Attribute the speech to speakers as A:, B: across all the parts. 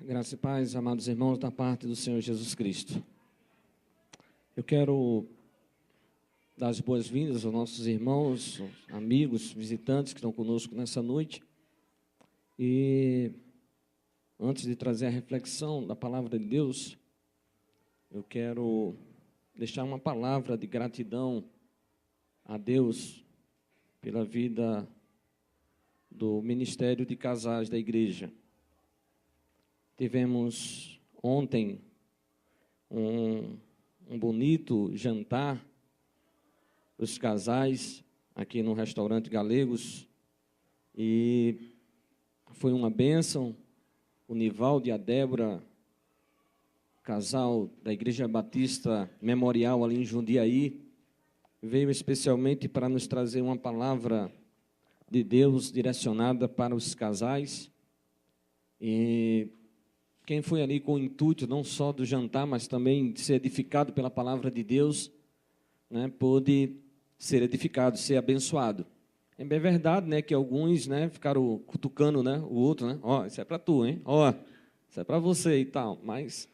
A: Graça e paz, amados irmãos, da parte do Senhor Jesus Cristo. Eu quero dar as boas-vindas aos nossos irmãos, amigos, visitantes que estão conosco nessa noite. E antes de trazer a reflexão da palavra de Deus, eu quero deixar uma palavra de gratidão a Deus pela vida do Ministério de Casais da Igreja. Tivemos ontem um bonito jantar para os casais aqui no restaurante Galegos e foi uma bênção. O Nivaldo e a Débora, casal da Igreja Batista Memorial ali em Jundiaí, veio especialmente para nos trazer uma palavra de Deus direcionada para os casais. E quem foi ali com o intuito não só do jantar, mas também de ser edificado pela palavra de Deus, né, pôde ser edificado, ser abençoado. É bem verdade, né, que alguns, né, ficaram cutucando, né, o outro, né, ó, isso é para tu, hein, ó, isso é para você e tal. Mas,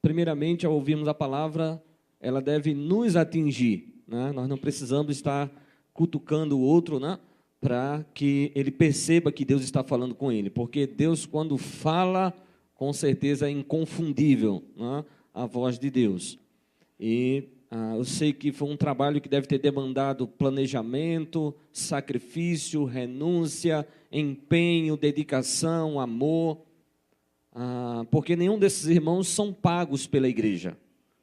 A: primeiramente, ao ouvirmos a palavra, ela deve nos atingir, né? Nós não precisamos estar cutucando o outro, né, para que ele perceba que Deus está falando com ele, porque Deus, quando fala, com certeza é inconfundível, né, a voz de Deus. E eu sei que foi um trabalho que deve ter demandado planejamento, sacrifício, renúncia, empenho, dedicação, amor, porque nenhum desses irmãos são pagos pela igreja,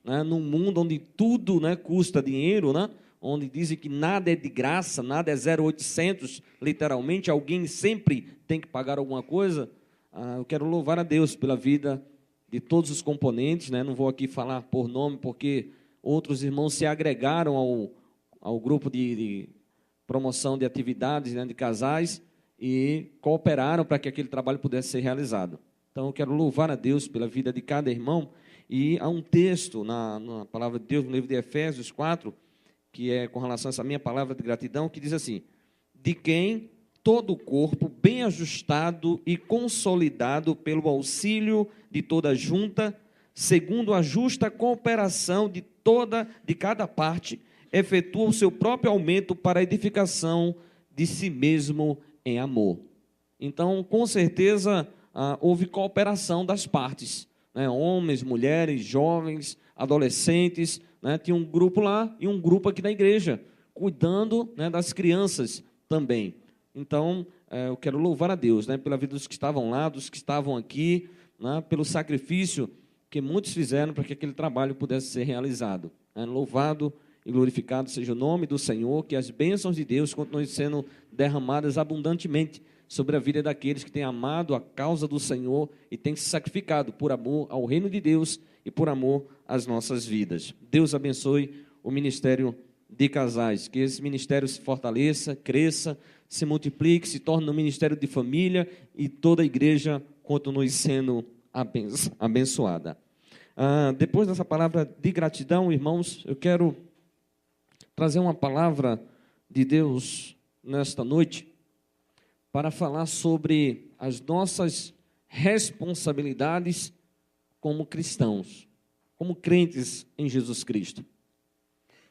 A: né? Num mundo onde tudo, né, custa dinheiro, né? Onde dizem que nada é de graça, nada é 0800, literalmente, alguém sempre tem que pagar alguma coisa. Eu quero louvar a Deus pela vida de todos os componentes, né? Não vou aqui falar por nome, porque outros irmãos se agregaram ao grupo de promoção de atividades, né, de casais e cooperaram para que aquele trabalho pudesse ser realizado. Então, eu quero louvar a Deus pela vida de cada irmão. E há um texto na palavra de Deus, no livro de Efésios 4, que é com relação a essa minha palavra de gratidão, que diz assim: de quem todo o corpo, bem ajustado e consolidado pelo auxílio de toda junta, segundo a justa cooperação de cada parte, efetua o seu próprio aumento para a edificação de si mesmo em amor. Então, com certeza, houve cooperação das partes, né? Homens, mulheres, jovens, adolescentes, né? Tinha um grupo lá e um grupo aqui na igreja, cuidando, né, das crianças também. Então, eu quero louvar a Deus, né, pela vida dos que estavam lá, dos que estavam aqui, né, pelo sacrifício que muitos fizeram para que aquele trabalho pudesse ser realizado. Louvado e glorificado seja o nome do Senhor, que as bênçãos de Deus continuem sendo derramadas abundantemente sobre a vida daqueles que têm amado a causa do Senhor e têm se sacrificado por amor ao reino de Deus e por amor às nossas vidas. Deus abençoe o ministério de casais, que esse ministério se fortaleça, cresça, se multiplique, se torne um ministério de família e toda a igreja continue sendo abençoada. Depois dessa palavra de gratidão, irmãos, eu quero trazer uma palavra de Deus nesta noite para falar sobre as nossas responsabilidades como cristãos, como crentes em Jesus Cristo.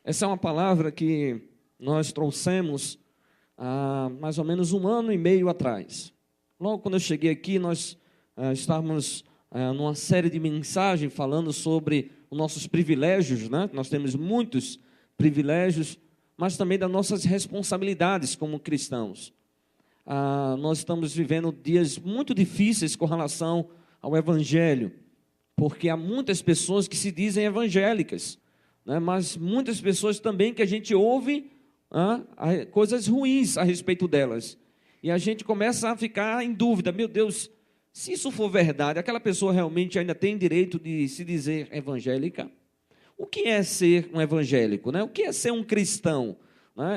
A: Essa é uma palavra que nós trouxemos há mais ou menos 1 ano e meio atrás. Logo quando eu cheguei aqui, nós estávamos numa série de mensagens falando sobre os nossos privilégios, né? Nós temos muitos privilégios, mas também das nossas responsabilidades como cristãos. Nós estamos vivendo dias muito difíceis com relação ao Evangelho, porque há muitas pessoas que se dizem evangélicas, né? Mas muitas pessoas também que a gente ouve coisas ruins a respeito delas. E a gente começa a ficar em dúvida: meu Deus, se isso for verdade, aquela pessoa realmente ainda tem direito de se dizer evangélica? O que é ser um evangélico, né? O que é ser um cristão?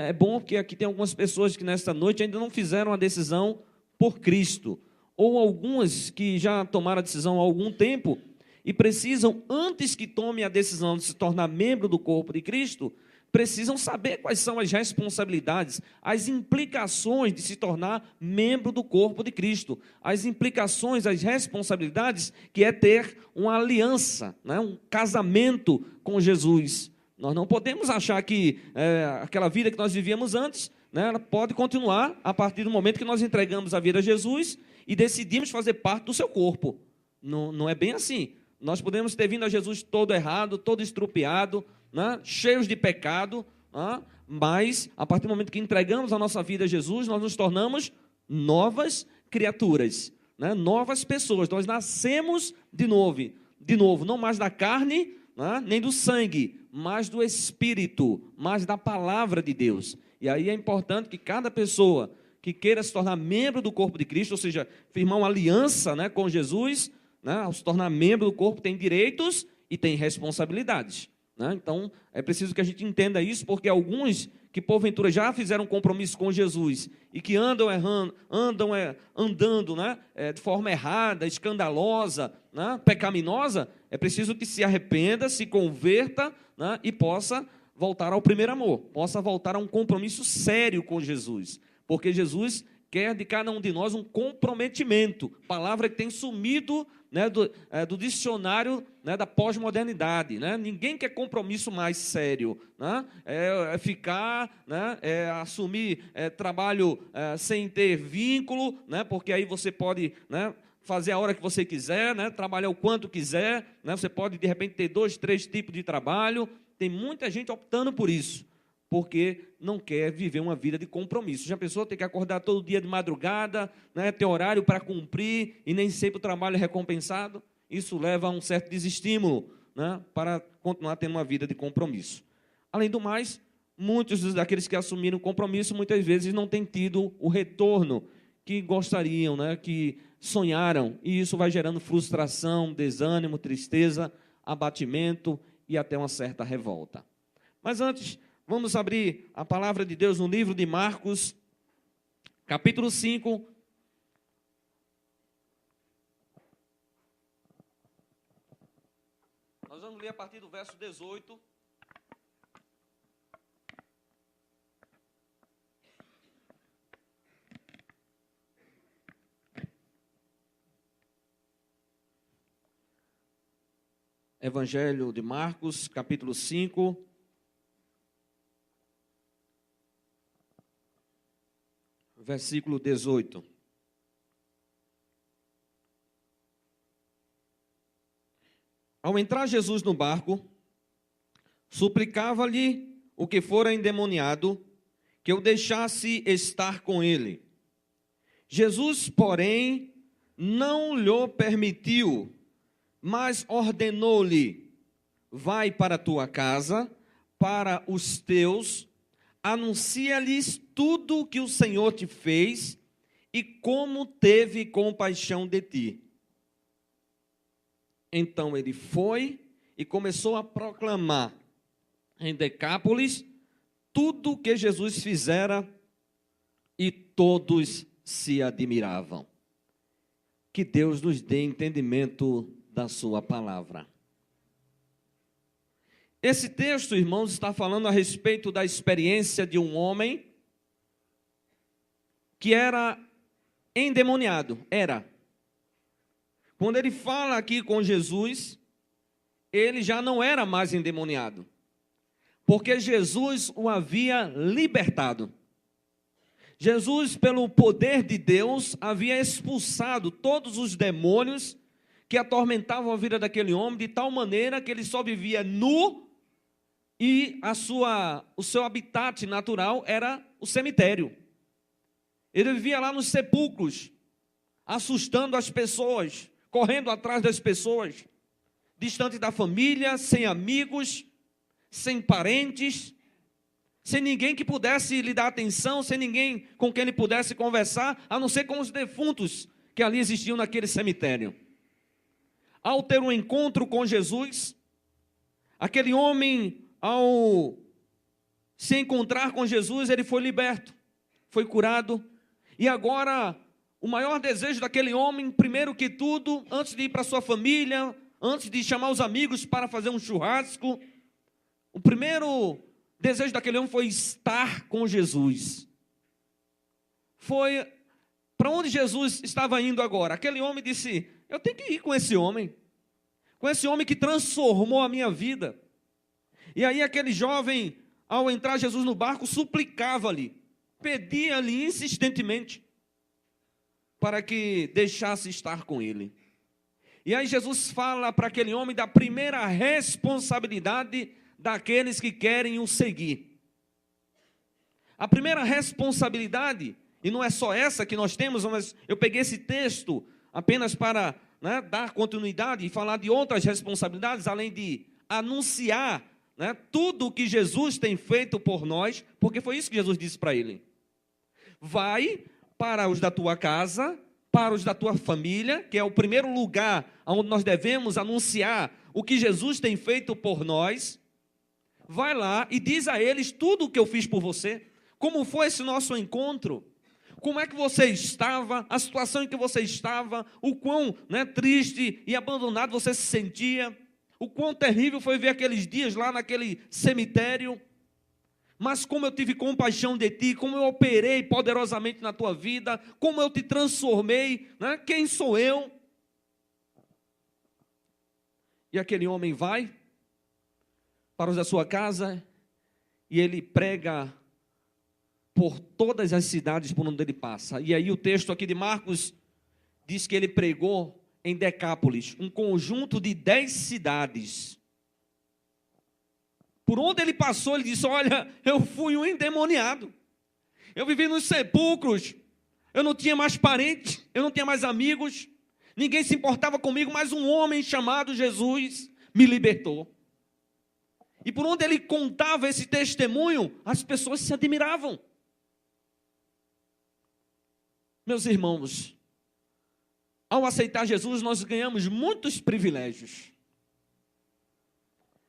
A: É bom que aqui tem algumas pessoas que nesta noite ainda não fizeram a decisão por Cristo, ou algumas que já tomaram a decisão há algum tempo e precisam, antes que tome a decisão de se tornar membro do corpo de Cristo, precisam saber quais são as responsabilidades, as implicações de se tornar membro do corpo de Cristo, as implicações, as responsabilidades que é ter uma aliança, né, um casamento com Jesus. Nós não podemos achar que aquela vida que nós vivíamos antes, né, ela pode continuar a partir do momento que nós entregamos a vida a Jesus e decidimos fazer parte do seu corpo. Não, não é bem assim. Nós podemos ter vindo a Jesus todo errado, todo estrupiado, né, cheios de pecado, né, mas a partir do momento que entregamos a nossa vida a Jesus, nós nos tornamos novas criaturas, né, novas pessoas. Nós nascemos de novo, não mais da carne, né, nem do sangue, mas do Espírito, mas da palavra de Deus. E aí é importante que cada pessoa que queira se tornar membro do corpo de Cristo, ou seja, firmar uma aliança, né, com Jesus, né, ao se tornar membro do corpo, tem direitos e tem responsabilidades, né? Então, é preciso que a gente entenda isso, porque alguns que porventura já fizeram um compromisso com Jesus e que andam andando, né, de forma errada, escandalosa, né, pecaminosa, é preciso que se arrependa, se converta, né, e possa voltar ao primeiro amor, possa voltar a um compromisso sério com Jesus, porque Jesus quer de cada um de nós um comprometimento, palavra que tem sumido, né, do dicionário, né, da pós-modernidade, né? Ninguém quer compromisso mais sério, né? Ficar, né, assumir trabalho sem ter vínculo, né, porque aí você pode, né, fazer a hora que você quiser, né, trabalhar o quanto quiser, né, você pode de repente ter 2, 3 tipos de trabalho. Tem muita gente optando por isso, porque não quer viver uma vida de compromisso. Já pensou ter que acordar todo dia de madrugada, né, ter horário para cumprir, e nem sempre o trabalho é recompensado? Isso leva a um certo desestímulo, né, para continuar tendo uma vida de compromisso. Além do mais, muitos daqueles que assumiram compromisso, muitas vezes não têm tido o retorno que gostariam, né, que sonharam, e isso vai gerando frustração, desânimo, tristeza, abatimento e até uma certa revolta. Mas antes, vamos abrir a palavra de Deus no livro de Marcos, capítulo 5. Nós vamos ler a partir do verso 18. Evangelho de Marcos, capítulo 5. Versículo 18. Ao entrar Jesus no barco, suplicava-lhe o que fora endemoniado, que o deixasse estar com ele. Jesus, porém, não lhe permitiu, mas ordenou-lhe: vai para a tua casa, para os teus, anuncia-lhes tudo o que o Senhor te fez e como teve compaixão de ti. Então ele foi e começou a proclamar em Decápolis tudo o que Jesus fizera, e todos se admiravam. Que Deus nos dê entendimento da sua palavra. Esse texto, irmãos, está falando a respeito da experiência de um homem que era endemoniado. Quando ele fala aqui com Jesus, ele já não era mais endemoniado, porque Jesus o havia libertado. Jesus, pelo poder de Deus, havia expulsado todos os demônios que atormentavam a vida daquele homem, de tal maneira que ele só vivia nu, e o seu habitat natural era o cemitério. Ele vivia lá nos sepulcros, assustando as pessoas, correndo atrás das pessoas, distante da família, sem amigos, sem parentes, sem ninguém que pudesse lhe dar atenção, sem ninguém com quem ele pudesse conversar, a não ser com os defuntos que ali existiam naquele cemitério. Ao ter um encontro com Jesus, aquele homem, ao se encontrar com Jesus, ele foi liberto, foi curado. E agora, o maior desejo daquele homem, primeiro que tudo, antes de ir para sua família, antes de chamar os amigos para fazer um churrasco, o primeiro desejo daquele homem foi estar com Jesus. Foi para onde Jesus estava indo agora. Aquele homem disse: eu tenho que ir com esse homem que transformou a minha vida. E aí aquele jovem, ao entrar Jesus no barco, suplicava-lhe, pedia-lhe insistentemente para que deixasse estar com ele. E aí Jesus fala para aquele homem da primeira responsabilidade daqueles que querem o seguir. A primeira responsabilidade, e não é só essa que nós temos, mas eu peguei esse texto apenas para dar continuidade e falar de outras responsabilidades, além de anunciar tudo o que Jesus tem feito por nós, porque foi isso que Jesus disse para ele. Vai para os da tua casa, para os da tua família, que é o primeiro lugar onde nós devemos anunciar o que Jesus tem feito por nós. Vai lá e diz a eles tudo o que eu fiz por você, como foi esse nosso encontro, como é que você estava, a situação em que você estava, o quão triste e abandonado você se sentia, o quão terrível foi ver aqueles dias lá naquele cemitério, mas como eu tive compaixão de ti, como eu operei poderosamente na tua vida, como eu te transformei, quem sou eu? E aquele homem vai para os da sua casa e ele prega por todas as cidades por onde ele passa. E aí o texto aqui de Marcos diz que ele pregou em Decápolis, um conjunto de 10 cidades. Por onde ele passou, ele disse: olha, eu fui um endemoniado. Eu vivi nos sepulcros. Eu não tinha mais parentes, eu não tinha mais amigos. Ninguém se importava comigo, mas um homem chamado Jesus me libertou. E por onde ele contava esse testemunho, as pessoas se admiravam. Meus irmãos, ao aceitar Jesus, nós ganhamos muitos privilégios.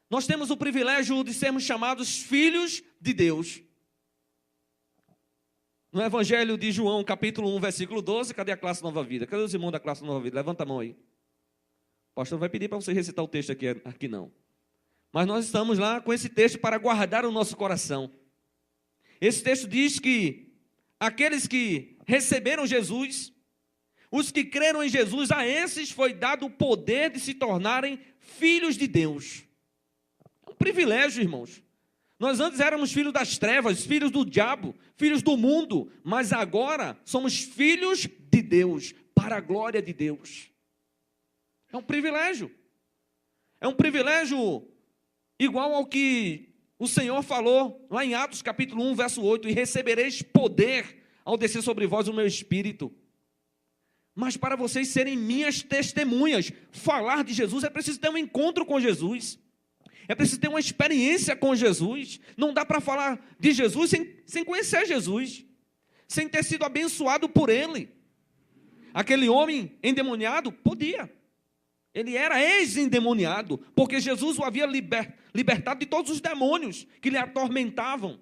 A: Nós temos o privilégio de sermos chamados filhos de Deus. No Evangelho de João, capítulo 1, versículo 12, cadê a classe Nova Vida? Cadê os irmãos da classe Nova Vida? Levanta a mão aí. O pastor não vai pedir para você recitar o texto aqui não. Mas nós estamos lá com esse texto para guardar o nosso coração. Esse texto diz que aqueles que receberam Jesus, os que creram em Jesus, a esses foi dado o poder de se tornarem filhos de Deus. É um privilégio, irmãos. Nós antes éramos filhos das trevas, filhos do diabo, filhos do mundo, mas agora somos filhos de Deus, para a glória de Deus. É um privilégio. É um privilégio igual ao que o Senhor falou lá em Atos capítulo 1, verso 8, e recebereis poder ao descer sobre vós o meu espírito. Mas para vocês serem minhas testemunhas, falar de Jesus é preciso ter um encontro com Jesus. É preciso ter uma experiência com Jesus. Não dá para falar de Jesus sem conhecer Jesus, sem ter sido abençoado por Ele. Aquele homem endemoniado podia. Ele era ex-endemoniado, porque Jesus o havia libertado de todos os demônios que lhe atormentavam.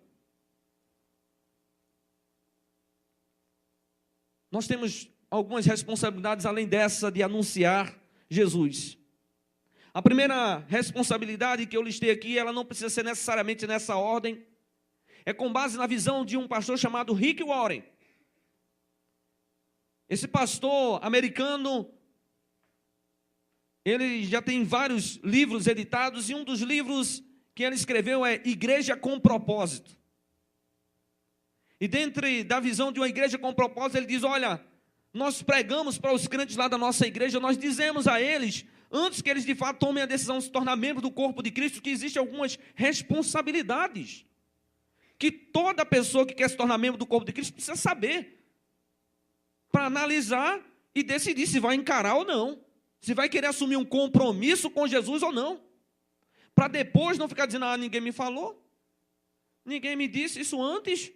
A: Nós temos algumas responsabilidades além dessa de anunciar Jesus. A primeira responsabilidade que eu listei aqui, ela não precisa ser necessariamente nessa ordem, é com base na visão de um pastor chamado Rick Warren. Esse pastor americano, ele já tem vários livros editados, e um dos livros que ele escreveu é Igreja com Propósito. E dentro da visão de uma igreja com propósito, ele diz: olha, nós pregamos para os crentes lá da nossa igreja, nós dizemos a eles, antes que eles de fato tomem a decisão de se tornar membro do corpo de Cristo, que existem algumas responsabilidades, que toda pessoa que quer se tornar membro do corpo de Cristo precisa saber, para analisar e decidir se vai encarar ou não, se vai querer assumir um compromisso com Jesus ou não, para depois não ficar dizendo: ninguém me falou, ninguém me disse isso antes.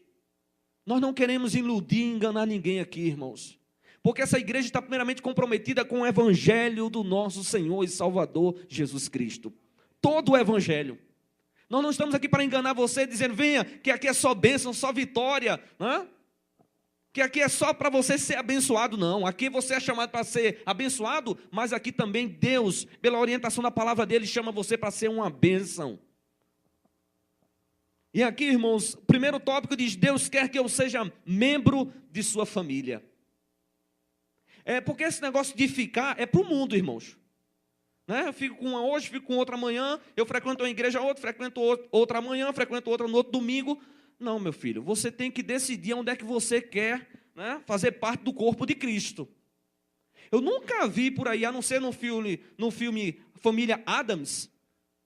A: Nós não queremos iludir, enganar ninguém aqui, irmãos, porque essa igreja está primeiramente comprometida com o evangelho do nosso Senhor e Salvador Jesus Cristo. Todo o evangelho. Nós não estamos aqui para enganar você, dizendo: venha, que aqui é só bênção, só vitória, que aqui é só para você ser abençoado. Não, aqui você é chamado para ser abençoado, mas aqui também Deus, pela orientação da palavra dele, chama você para ser uma bênção. E aqui, irmãos, o primeiro tópico diz: Deus quer que eu seja membro de sua família. Porque esse negócio de ficar é para o mundo, irmãos. Né? Eu fico com uma hoje, fico com outra amanhã, eu frequento uma igreja outra, frequento outra amanhã, frequento outra no outro domingo. Não, meu filho, você tem que decidir onde é que você quer, né, fazer parte do corpo de Cristo. Eu nunca vi por aí, a não ser no filme Família Addams,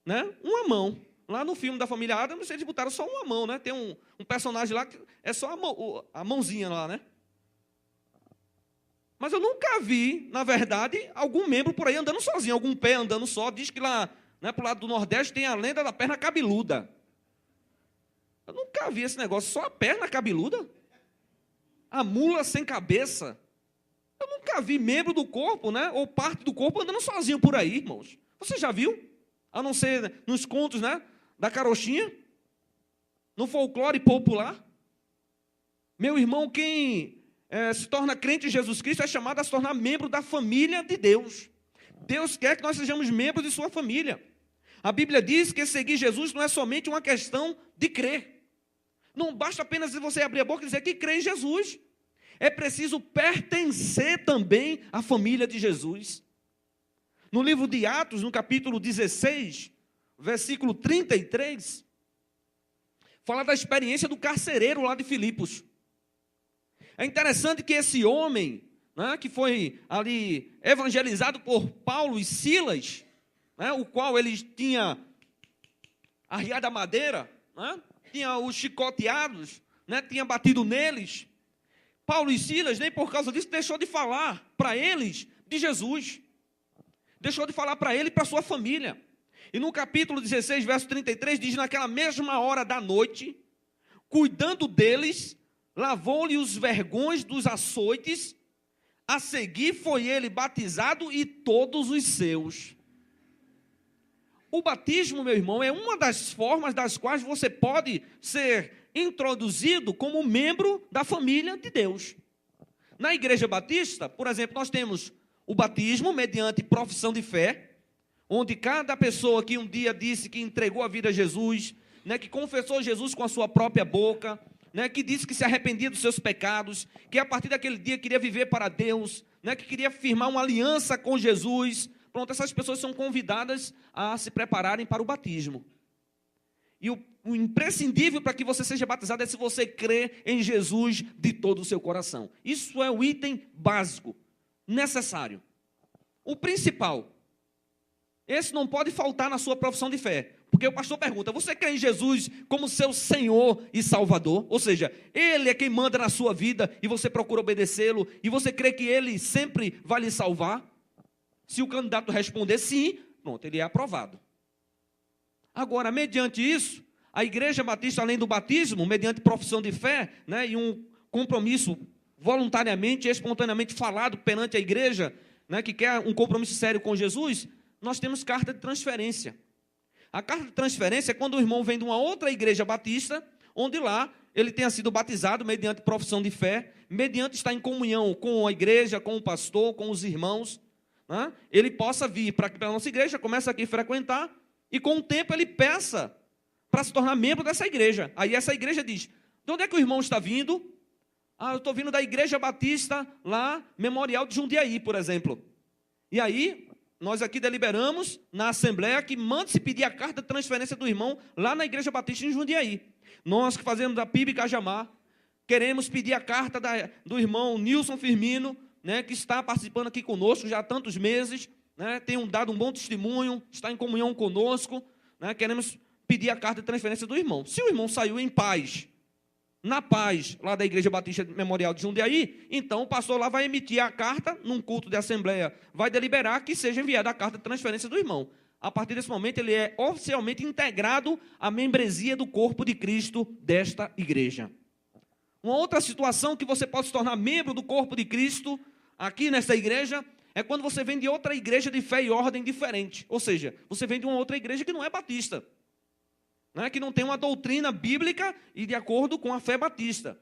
A: né, uma mão. Lá no filme da família Addams, eles botaram só uma mão, né? Tem um personagem lá que é só a mãozinha lá, né? Mas eu nunca vi, na verdade, algum membro por aí andando sozinho, algum pé andando só. Diz que lá, né, para o lado do Nordeste, tem a lenda da perna cabeluda. Eu nunca vi esse negócio, só a perna cabeluda. A mula sem cabeça. Eu nunca vi membro do corpo, né, ou parte do corpo andando sozinho por aí, irmãos. Você já viu? A não ser nos contos, né, da carochinha, no folclore popular. Meu irmão, quem se torna crente em Jesus Cristo é chamado a se tornar membro da família de Deus. Deus quer que nós sejamos membros de sua família. A Bíblia diz que seguir Jesus não é somente uma questão de crer. Não basta apenas você abrir a boca e dizer que crê em Jesus. É preciso pertencer também à família de Jesus. No livro de Atos, no capítulo 16, versículo 33, fala da experiência do carcereiro lá de Filipos. É interessante que esse homem, né, que foi ali evangelizado por Paulo e Silas, né, o qual eles tinham arriado a madeira, né, tinha os chicoteados, né, tinha batido neles. Paulo e Silas, nem por causa disso, deixou de falar para eles de Jesus. Deixou de falar para ele e para sua família. E no capítulo 16, verso 33, diz: naquela mesma hora da noite, cuidando deles, lavou-lhe os vergões dos açoites, a seguir foi ele batizado e todos os seus. O batismo, meu irmão, é uma das formas das quais você pode ser introduzido como membro da família de Deus. Na Igreja Batista, por exemplo, nós temos o batismo mediante profissão de fé, onde cada pessoa que um dia disse que entregou a vida a Jesus, né, que confessou Jesus com a sua própria boca, né, que disse que se arrependia dos seus pecados, que a partir daquele dia queria viver para Deus, né, que queria firmar uma aliança com Jesus. Pronto, essas pessoas são convidadas a se prepararem para o batismo. E o imprescindível para que você seja batizado é se você crer em Jesus de todo o seu coração. Isso é o item básico, necessário. O principal. Esse não pode faltar na sua profissão de fé. Porque o pastor pergunta: você crê em Jesus como seu Senhor e Salvador? Ou seja, Ele é quem manda na sua vida e você procura obedecê-lo, e você crê que Ele sempre vai lhe salvar? Se o candidato responder sim, pronto, ele é aprovado. Agora, mediante isso, a Igreja Batista, além do batismo, mediante profissão de fé, né, e um compromisso voluntariamente, espontaneamente falado perante a igreja, né, que quer um compromisso sério com Jesus, nós temos carta de transferência. A carta de transferência é quando o irmão vem de uma outra igreja batista, onde lá ele tenha sido batizado mediante profissão de fé, mediante estar em comunhão com a igreja, com o pastor, com os irmãos, né, ele possa vir para a nossa igreja, começa aqui a frequentar, e com o tempo ele peça para se tornar membro dessa igreja. Aí essa igreja diz: de onde é que o irmão está vindo? Ah, eu estou vindo da Igreja Batista lá, Memorial de Jundiaí, por exemplo. E aí, nós aqui deliberamos na Assembleia que manda-se pedir a carta de transferência do irmão lá na Igreja Batista em Jundiaí. Nós que fazemos da PIB Cajamar, queremos pedir a carta do irmão Nilson Firmino, né, que está participando aqui conosco já há tantos meses, né, tem dado um bom testemunho, está em comunhão conosco, né, queremos pedir a carta de transferência do irmão. Se o irmão saiu em paz, na paz, lá da Igreja Batista Memorial de Jundiaí, então o pastor lá vai emitir a carta, num culto de assembleia, vai deliberar que seja enviada a carta de transferência do irmão. A partir desse momento, ele é oficialmente integrado à membresia do corpo de Cristo desta igreja. Uma outra situação que você pode se tornar membro do corpo de Cristo, aqui nesta igreja, é quando você vem de outra igreja de fé e ordem diferente. Ou seja, você vem de uma outra igreja que não é batista, né, que não tem uma doutrina bíblica e de acordo com a fé batista.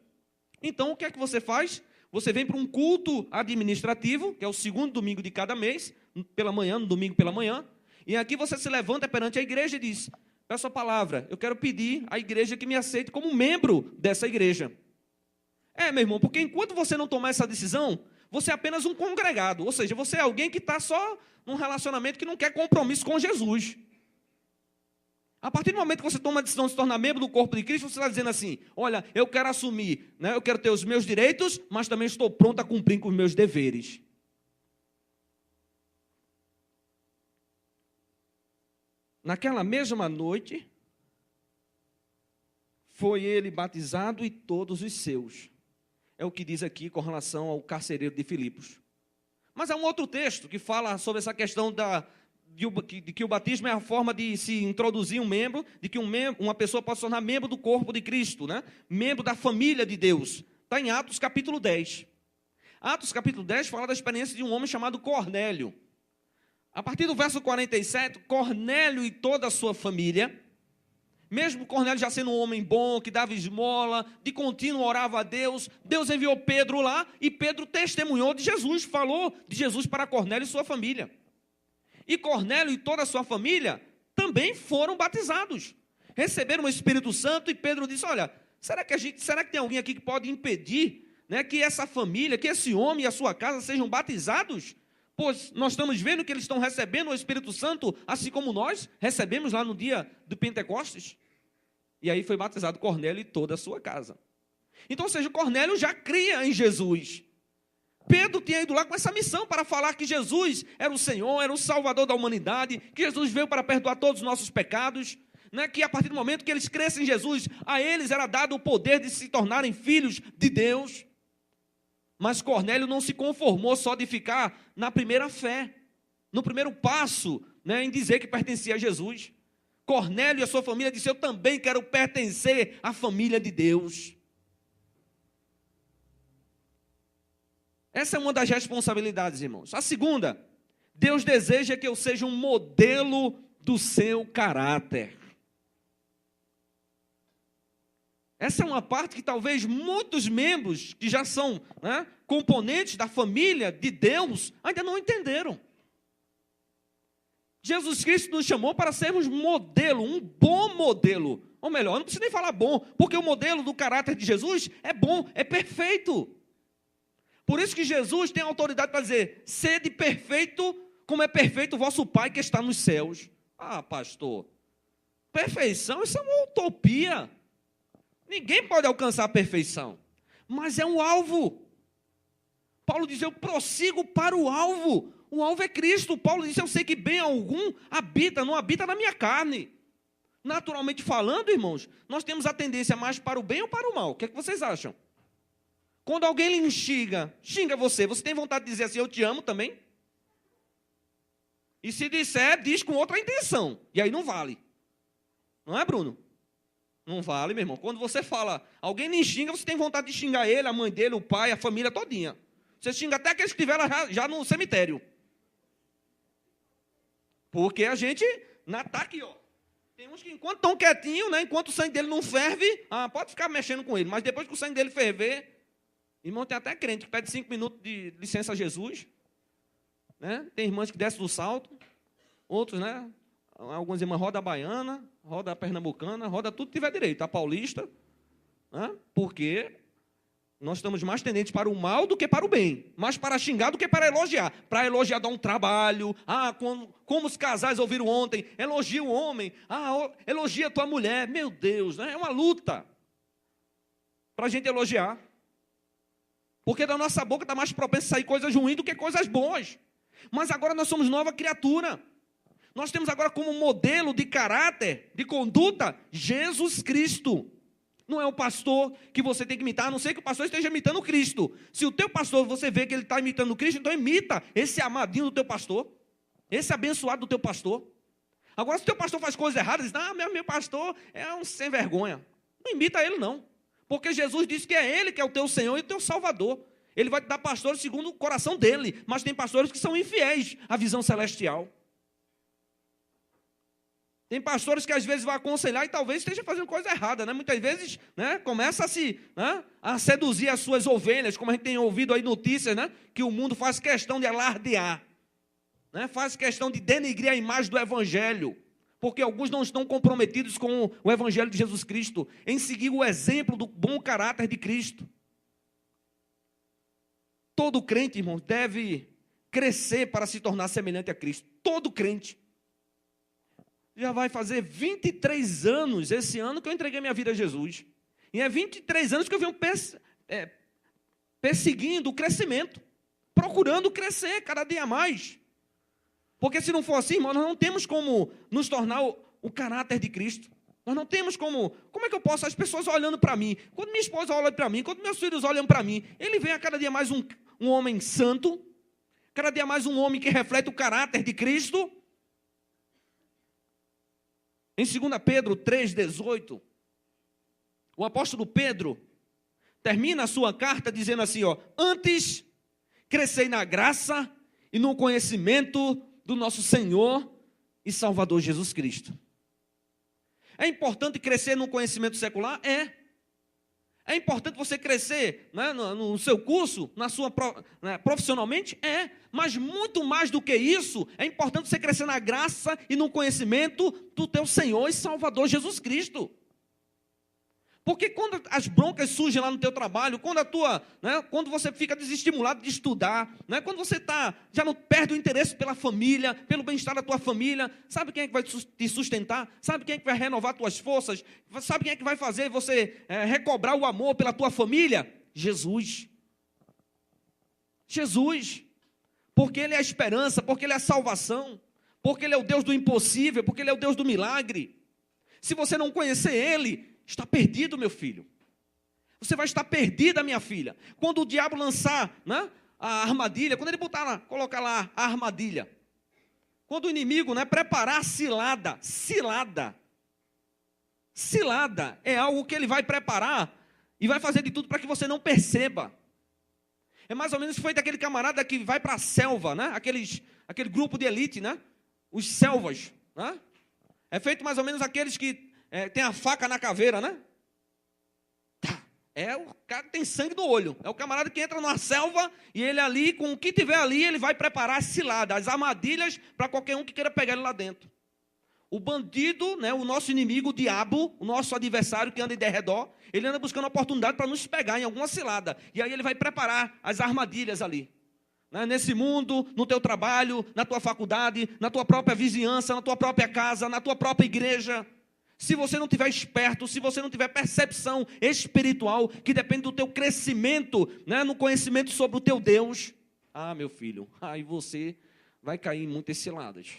A: Então, o que é que você faz? Você vem para um culto administrativo, que é o segundo domingo de cada mês, pela manhã, no domingo pela manhã, e aqui você se levanta perante a igreja e diz: Peço a palavra, eu quero pedir à igreja que me aceite como membro dessa igreja. Meu irmão, porque enquanto você não tomar essa decisão, você é apenas um congregado, ou seja, você é alguém que está só num relacionamento que não quer compromisso com Jesus. A partir do momento que você toma a decisão de se tornar membro do corpo de Cristo, você está dizendo assim, olha, eu quero assumir, né, eu quero ter os meus direitos, mas também estou pronto a cumprir com os meus deveres. Naquela mesma noite, foi ele batizado e todos os seus. É o que diz aqui com relação ao carcereiro de Filipos. Mas há um outro texto que fala sobre essa questão de que o batismo é a forma de se introduzir um membro, de que uma pessoa pode se tornar membro do corpo de Cristo, né? Membro da família de Deus. Está em Atos capítulo 10. Atos capítulo 10 fala da experiência de um homem chamado Cornélio. A partir do verso 47, Cornélio e toda a sua família, mesmo Cornélio já sendo um homem bom, que dava esmola, de contínuo orava a Deus, Deus enviou Pedro lá e Pedro testemunhou de Jesus, falou de Jesus para Cornélio e sua família. E Cornélio e toda a sua família também foram batizados, receberam o Espírito Santo e Pedro disse, olha, será que tem alguém aqui que pode impedir, né, que essa família, que esse homem e a sua casa sejam batizados? Pois nós estamos vendo que eles estão recebendo o Espírito Santo, assim como nós recebemos lá no dia do Pentecostes. E aí foi batizado Cornélio e toda a sua casa. Então, ou seja, Cornélio já cria em Jesus. Pedro tinha ido lá com essa missão para falar que Jesus era o Senhor, era o Salvador da humanidade, que Jesus veio para perdoar todos os nossos pecados, né? Que a partir do momento que eles crescem em Jesus, a eles era dado o poder de se tornarem filhos de Deus. Mas Cornélio não se conformou só de ficar na primeira fé, no primeiro passo, né, em dizer que pertencia a Jesus. Cornélio e a sua família disse, eu também quero pertencer à família de Deus. Essa é uma das responsabilidades, irmãos. A segunda, Deus deseja que eu seja um modelo do seu caráter. Essa é uma parte que talvez muitos membros que já são, né, componentes da família de Deus ainda não entenderam. Jesus Cristo nos chamou para sermos modelo, um bom modelo. Ou melhor, não preciso nem falar bom, porque o modelo do caráter de Jesus é bom, é perfeito. Por isso que Jesus tem autoridade para dizer, sede perfeito como é perfeito o vosso Pai que está nos céus. Ah, pastor, perfeição, isso é uma utopia. Ninguém pode alcançar a perfeição, mas é um alvo. Paulo diz, eu prossigo para o alvo. O alvo é Cristo. Paulo diz, eu sei que bem algum não habita na minha carne. Naturalmente falando, irmãos, nós temos a tendência mais para o bem ou para o mal. O que é que vocês acham? Quando alguém lhe xinga você tem vontade de dizer assim, eu te amo também? E se disser, diz com outra intenção. E aí não vale. Não é, Bruno? Não vale, meu irmão. Quando você fala, alguém lhe xinga, você tem vontade de xingar ele, a mãe dele, o pai, a família todinha. Você xinga até aqueles que estiveram já no cemitério. Porque a gente, tá aqui, ó. Tem uns que enquanto estão quietinhos, né, enquanto o sangue dele não ferve, pode ficar mexendo com ele. Mas depois que o sangue dele ferver, irmão, tem até crente que pede 5 minutos de licença a Jesus. Né? Tem irmãs que descem do salto. Outros, né? Algumas irmãs roda a baiana, roda a pernambucana, roda tudo que tiver direito, a paulista, né? Porque nós estamos mais tendentes para o mal do que para o bem, mais para xingar do que para elogiar. Para elogiar dá um trabalho, como os casais ouviram ontem, elogia o homem, elogia a tua mulher, meu Deus, né? É uma luta para a gente elogiar, porque da nossa boca está mais propenso a sair coisas ruins do que coisas boas. Mas agora nós somos nova criatura. Nós temos agora como modelo de caráter, de conduta, Jesus Cristo. Não é o pastor que você tem que imitar, a não ser que o pastor esteja imitando Cristo. Se o teu pastor, você vê que ele está imitando Cristo, então imita esse amadinho do teu pastor, esse abençoado do teu pastor. Agora, se o teu pastor faz coisas erradas, diz, meu pastor é um sem vergonha. Não imita ele, não. Porque Jesus disse que é ele que é o teu Senhor e o teu Salvador. Ele vai te dar pastores segundo o coração dele, mas tem pastores que são infiéis à visão celestial. Tem pastores que às vezes vão aconselhar e talvez esteja fazendo coisa errada, né? Muitas vezes, né, começa a seduzir as suas ovelhas, como a gente tem ouvido aí notícias, né, que o mundo faz questão de alardear, né, faz questão de denegrir a imagem do Evangelho, porque alguns não estão comprometidos com o Evangelho de Jesus Cristo, em seguir o exemplo do bom caráter de Cristo. Todo crente, irmão, deve crescer para se tornar semelhante a Cristo. Todo crente. Já vai fazer 23 anos esse ano que eu entreguei minha vida a Jesus. E é 23 anos que eu venho perseguindo o crescimento, procurando crescer cada dia mais. Porque se não for assim, irmão, nós não temos como nos tornar o caráter de Cristo. Nós não temos como é que eu posso, as pessoas olhando para mim, quando minha esposa olha para mim, quando meus filhos olham para mim, ele vem a cada dia mais um homem santo, cada dia mais um homem que reflete o caráter de Cristo. Em 2 Pedro 3,18, o apóstolo Pedro termina a sua carta dizendo assim, antes crescei na graça e no conhecimento do nosso Senhor e Salvador Jesus Cristo. É importante crescer no conhecimento secular? É importante você crescer, né, no seu curso, profissionalmente? Mas muito mais do que isso, é importante você crescer na graça e no conhecimento do teu Senhor e Salvador Jesus Cristo. Porque quando as broncas surgem lá no teu trabalho, quando você fica desestimulado de estudar, né, quando você já não perde o interesse pela família, pelo bem-estar da tua família, sabe quem é que vai te sustentar? Sabe quem é que vai renovar tuas forças? Sabe quem é que vai fazer você recobrar o amor pela tua família? Jesus. Jesus. Porque Ele é a esperança, porque Ele é a salvação, porque Ele é o Deus do impossível, porque Ele é o Deus do milagre. Se você não conhecer Ele, está perdido, meu filho. Você vai estar perdida, minha filha. Quando o diabo lançar, né, a armadilha, quando ele colocar lá a armadilha, quando o inimigo, né, preparar a cilada é algo que ele vai preparar e vai fazer de tudo para que você não perceba. É mais ou menos feito aquele camarada que vai para a selva, né, aquele grupo de elite, né, os selvas, né? É feito mais ou menos aqueles que tem a faca na caveira, né? É o cara que tem sangue no olho. É o camarada que entra numa selva e ele ali, com o que tiver ali, ele vai preparar as ciladas, as armadilhas para qualquer um que queira pegar ele lá dentro. O bandido, né, o nosso inimigo, o diabo, o nosso adversário que anda em derredor, ele anda buscando oportunidade para nos pegar em alguma cilada. E aí ele vai preparar as armadilhas ali. Né? Nesse mundo, no teu trabalho, na tua faculdade, na tua própria vizinhança, na tua própria casa, na tua própria igreja. Se você não tiver esperto, se você não tiver percepção espiritual, que depende do teu crescimento, né, no conhecimento sobre o teu Deus, meu filho, aí você vai cair em muitas ciladas.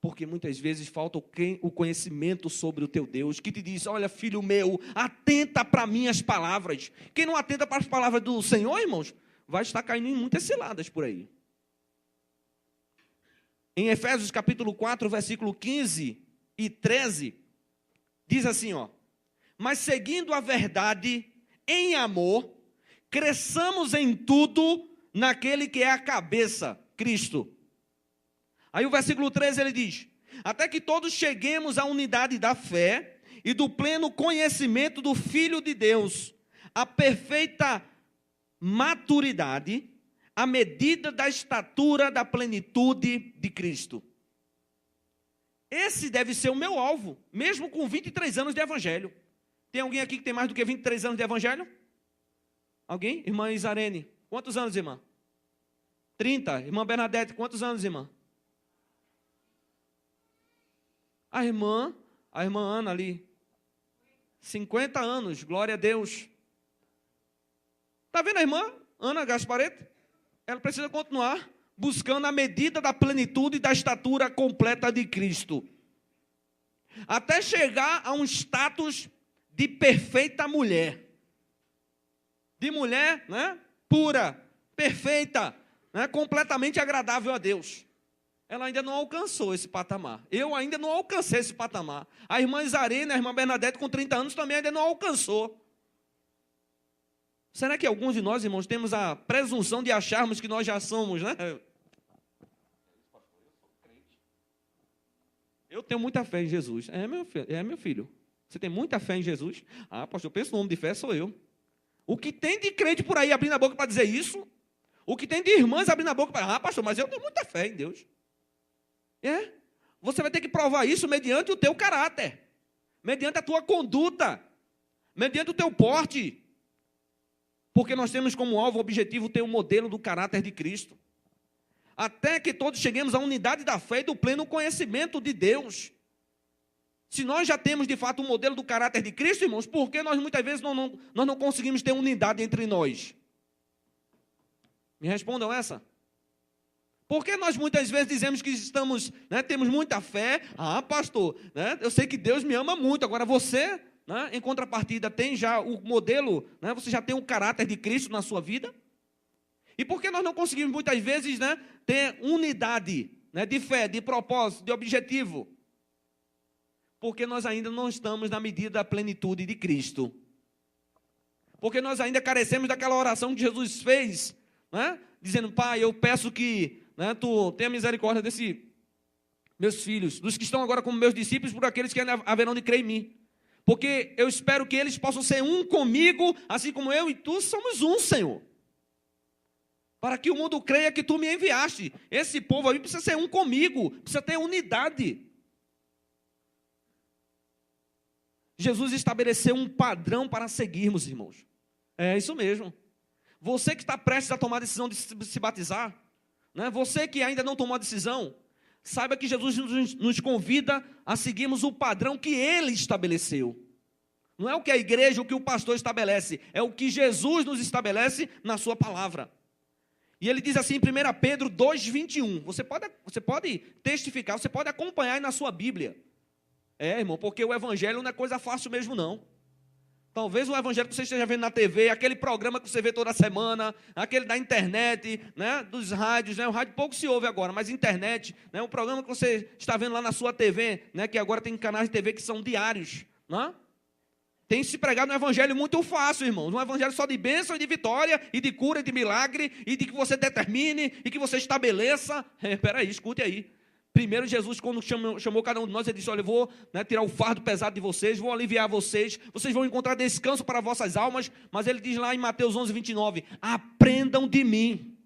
A: Porque muitas vezes falta o conhecimento sobre o teu Deus, que te diz, olha, filho meu, atenta para minhas palavras. Quem não atenta para as palavras do Senhor, irmãos, vai estar caindo em muitas ciladas por aí. Em Efésios capítulo 4, versículo 15 e 13, diz assim, mas seguindo a verdade em amor, cresçamos em tudo naquele que é a cabeça, Cristo. Aí o versículo 13 ele diz, até que todos cheguemos à unidade da fé e do pleno conhecimento do Filho de Deus, à perfeita maturidade, à medida da estatura da plenitude de Cristo. Esse deve ser o meu alvo, mesmo com 23 anos de evangelho. Tem alguém aqui que tem mais do que 23 anos de evangelho? Alguém? Irmã Isarene, quantos anos, irmã? 30. Irmã Bernadette, quantos anos, irmã? A irmã Ana ali, 50 anos, glória a Deus. Está vendo a irmã Ana Gaspareto? Ela precisa continuar buscando a medida da plenitude e da estatura completa de Cristo, até chegar a um status de perfeita mulher, de mulher, né, pura, perfeita, né, completamente agradável a Deus. Ela ainda não alcançou esse patamar. Eu ainda não alcancei esse patamar. A irmã Isarene, a irmã Bernadette, com 30 anos, também ainda não alcançou. Será que alguns de nós, irmãos, temos a presunção de acharmos que nós já somos, né? Eu tenho muita fé em Jesus. Meu filho. Você tem muita fé em Jesus? Pastor, eu penso no homem de fé, sou eu. O que tem de crente por aí abrindo a boca para dizer isso? O que tem de irmãs abrindo a boca para... pastor, mas eu tenho muita fé em Deus. Você vai ter que provar isso mediante o teu caráter, mediante a tua conduta, mediante o teu porte. Porque nós temos como alvo objetivo ter um modelo do caráter de Cristo. Até que todos cheguemos à unidade da fé e do pleno conhecimento de Deus. Se nós já temos, de fato, um modelo do caráter de Cristo, irmãos, por que nós muitas vezes nós não conseguimos ter unidade entre nós? Me respondam essa. Por que nós muitas vezes dizemos que estamos, temos muita fé? Ah, pastor, eu sei que Deus me ama muito. Agora você, em contrapartida, tem já o modelo, você já tem o caráter de Cristo na sua vida? E por que nós não conseguimos muitas vezes ter unidade de fé, de propósito, de objetivo? Porque nós ainda não estamos na medida da plenitude de Cristo. Porque nós ainda carecemos daquela oração que Jesus fez, dizendo: Pai, eu peço que tu tenha misericórdia desses meus filhos, dos que estão agora como meus discípulos, por aqueles que ainda haverão de crer em mim. Porque eu espero que eles possam ser um comigo, assim como eu e tu somos um, Senhor. Para que o mundo creia que tu me enviaste. Esse povo aí precisa ser um comigo, precisa ter unidade. Jesus estabeleceu um padrão para seguirmos, irmãos. É isso mesmo. Você que está prestes a tomar a decisão de se batizar, você que ainda não tomou a decisão, saiba que Jesus nos convida a seguirmos o padrão que Ele estabeleceu. Não é o que a igreja, o que o pastor estabelece, é o que Jesus nos estabelece na sua palavra. E ele diz assim em 1 Pedro 2,21, você pode testificar, você pode acompanhar aí na sua Bíblia. Irmão, porque o evangelho não é coisa fácil mesmo, não. Talvez o evangelho que você esteja vendo na TV, aquele programa que você vê toda semana, aquele da internet, dos rádios, o rádio pouco se ouve agora, mas internet, o programa que você está vendo lá na sua TV, que agora tem canais de TV que são diários, tem se pregado um evangelho muito fácil, irmãos, um evangelho só de bênção e de vitória, e de cura e de milagre, e de que você determine, e que você estabeleça. Peraí, escute aí. Primeiro Jesus, quando chamou cada um de nós, ele disse: olha, eu vou tirar o fardo pesado de vocês, vou aliviar vocês vão encontrar descanso para vossas almas. Mas ele diz lá em Mateus 11:29, aprendam de mim.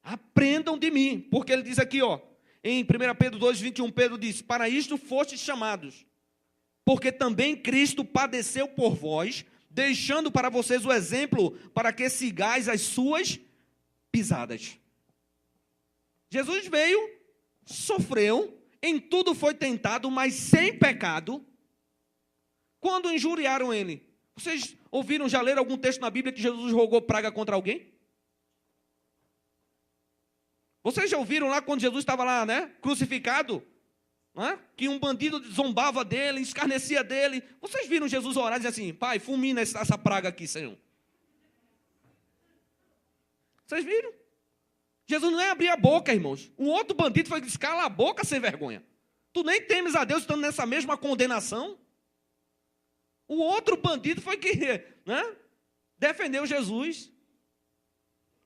A: Aprendam de mim. Porque ele diz aqui, em 1 Pedro 2:21, Pedro diz: para isto fostes chamados, porque também Cristo padeceu por vós, deixando para vocês o exemplo para que sigais as suas pisadas. Jesus veio, sofreu, em tudo foi tentado, mas sem pecado. Quando injuriaram ele, vocês ouviram, já leram algum texto na Bíblia que Jesus rogou praga contra alguém? Vocês já ouviram lá quando Jesus estava lá, crucificado? Que um bandido zombava dele, escarnecia dele. Vocês viram Jesus orar e dizer assim: Pai, fulmina essa praga aqui, Senhor. Vocês viram? Jesus não é abrir a boca, irmãos. Um outro bandido foi dizer: cala a boca, sem vergonha. Tu nem temes a Deus estando nessa mesma condenação? O outro bandido foi que defendeu Jesus.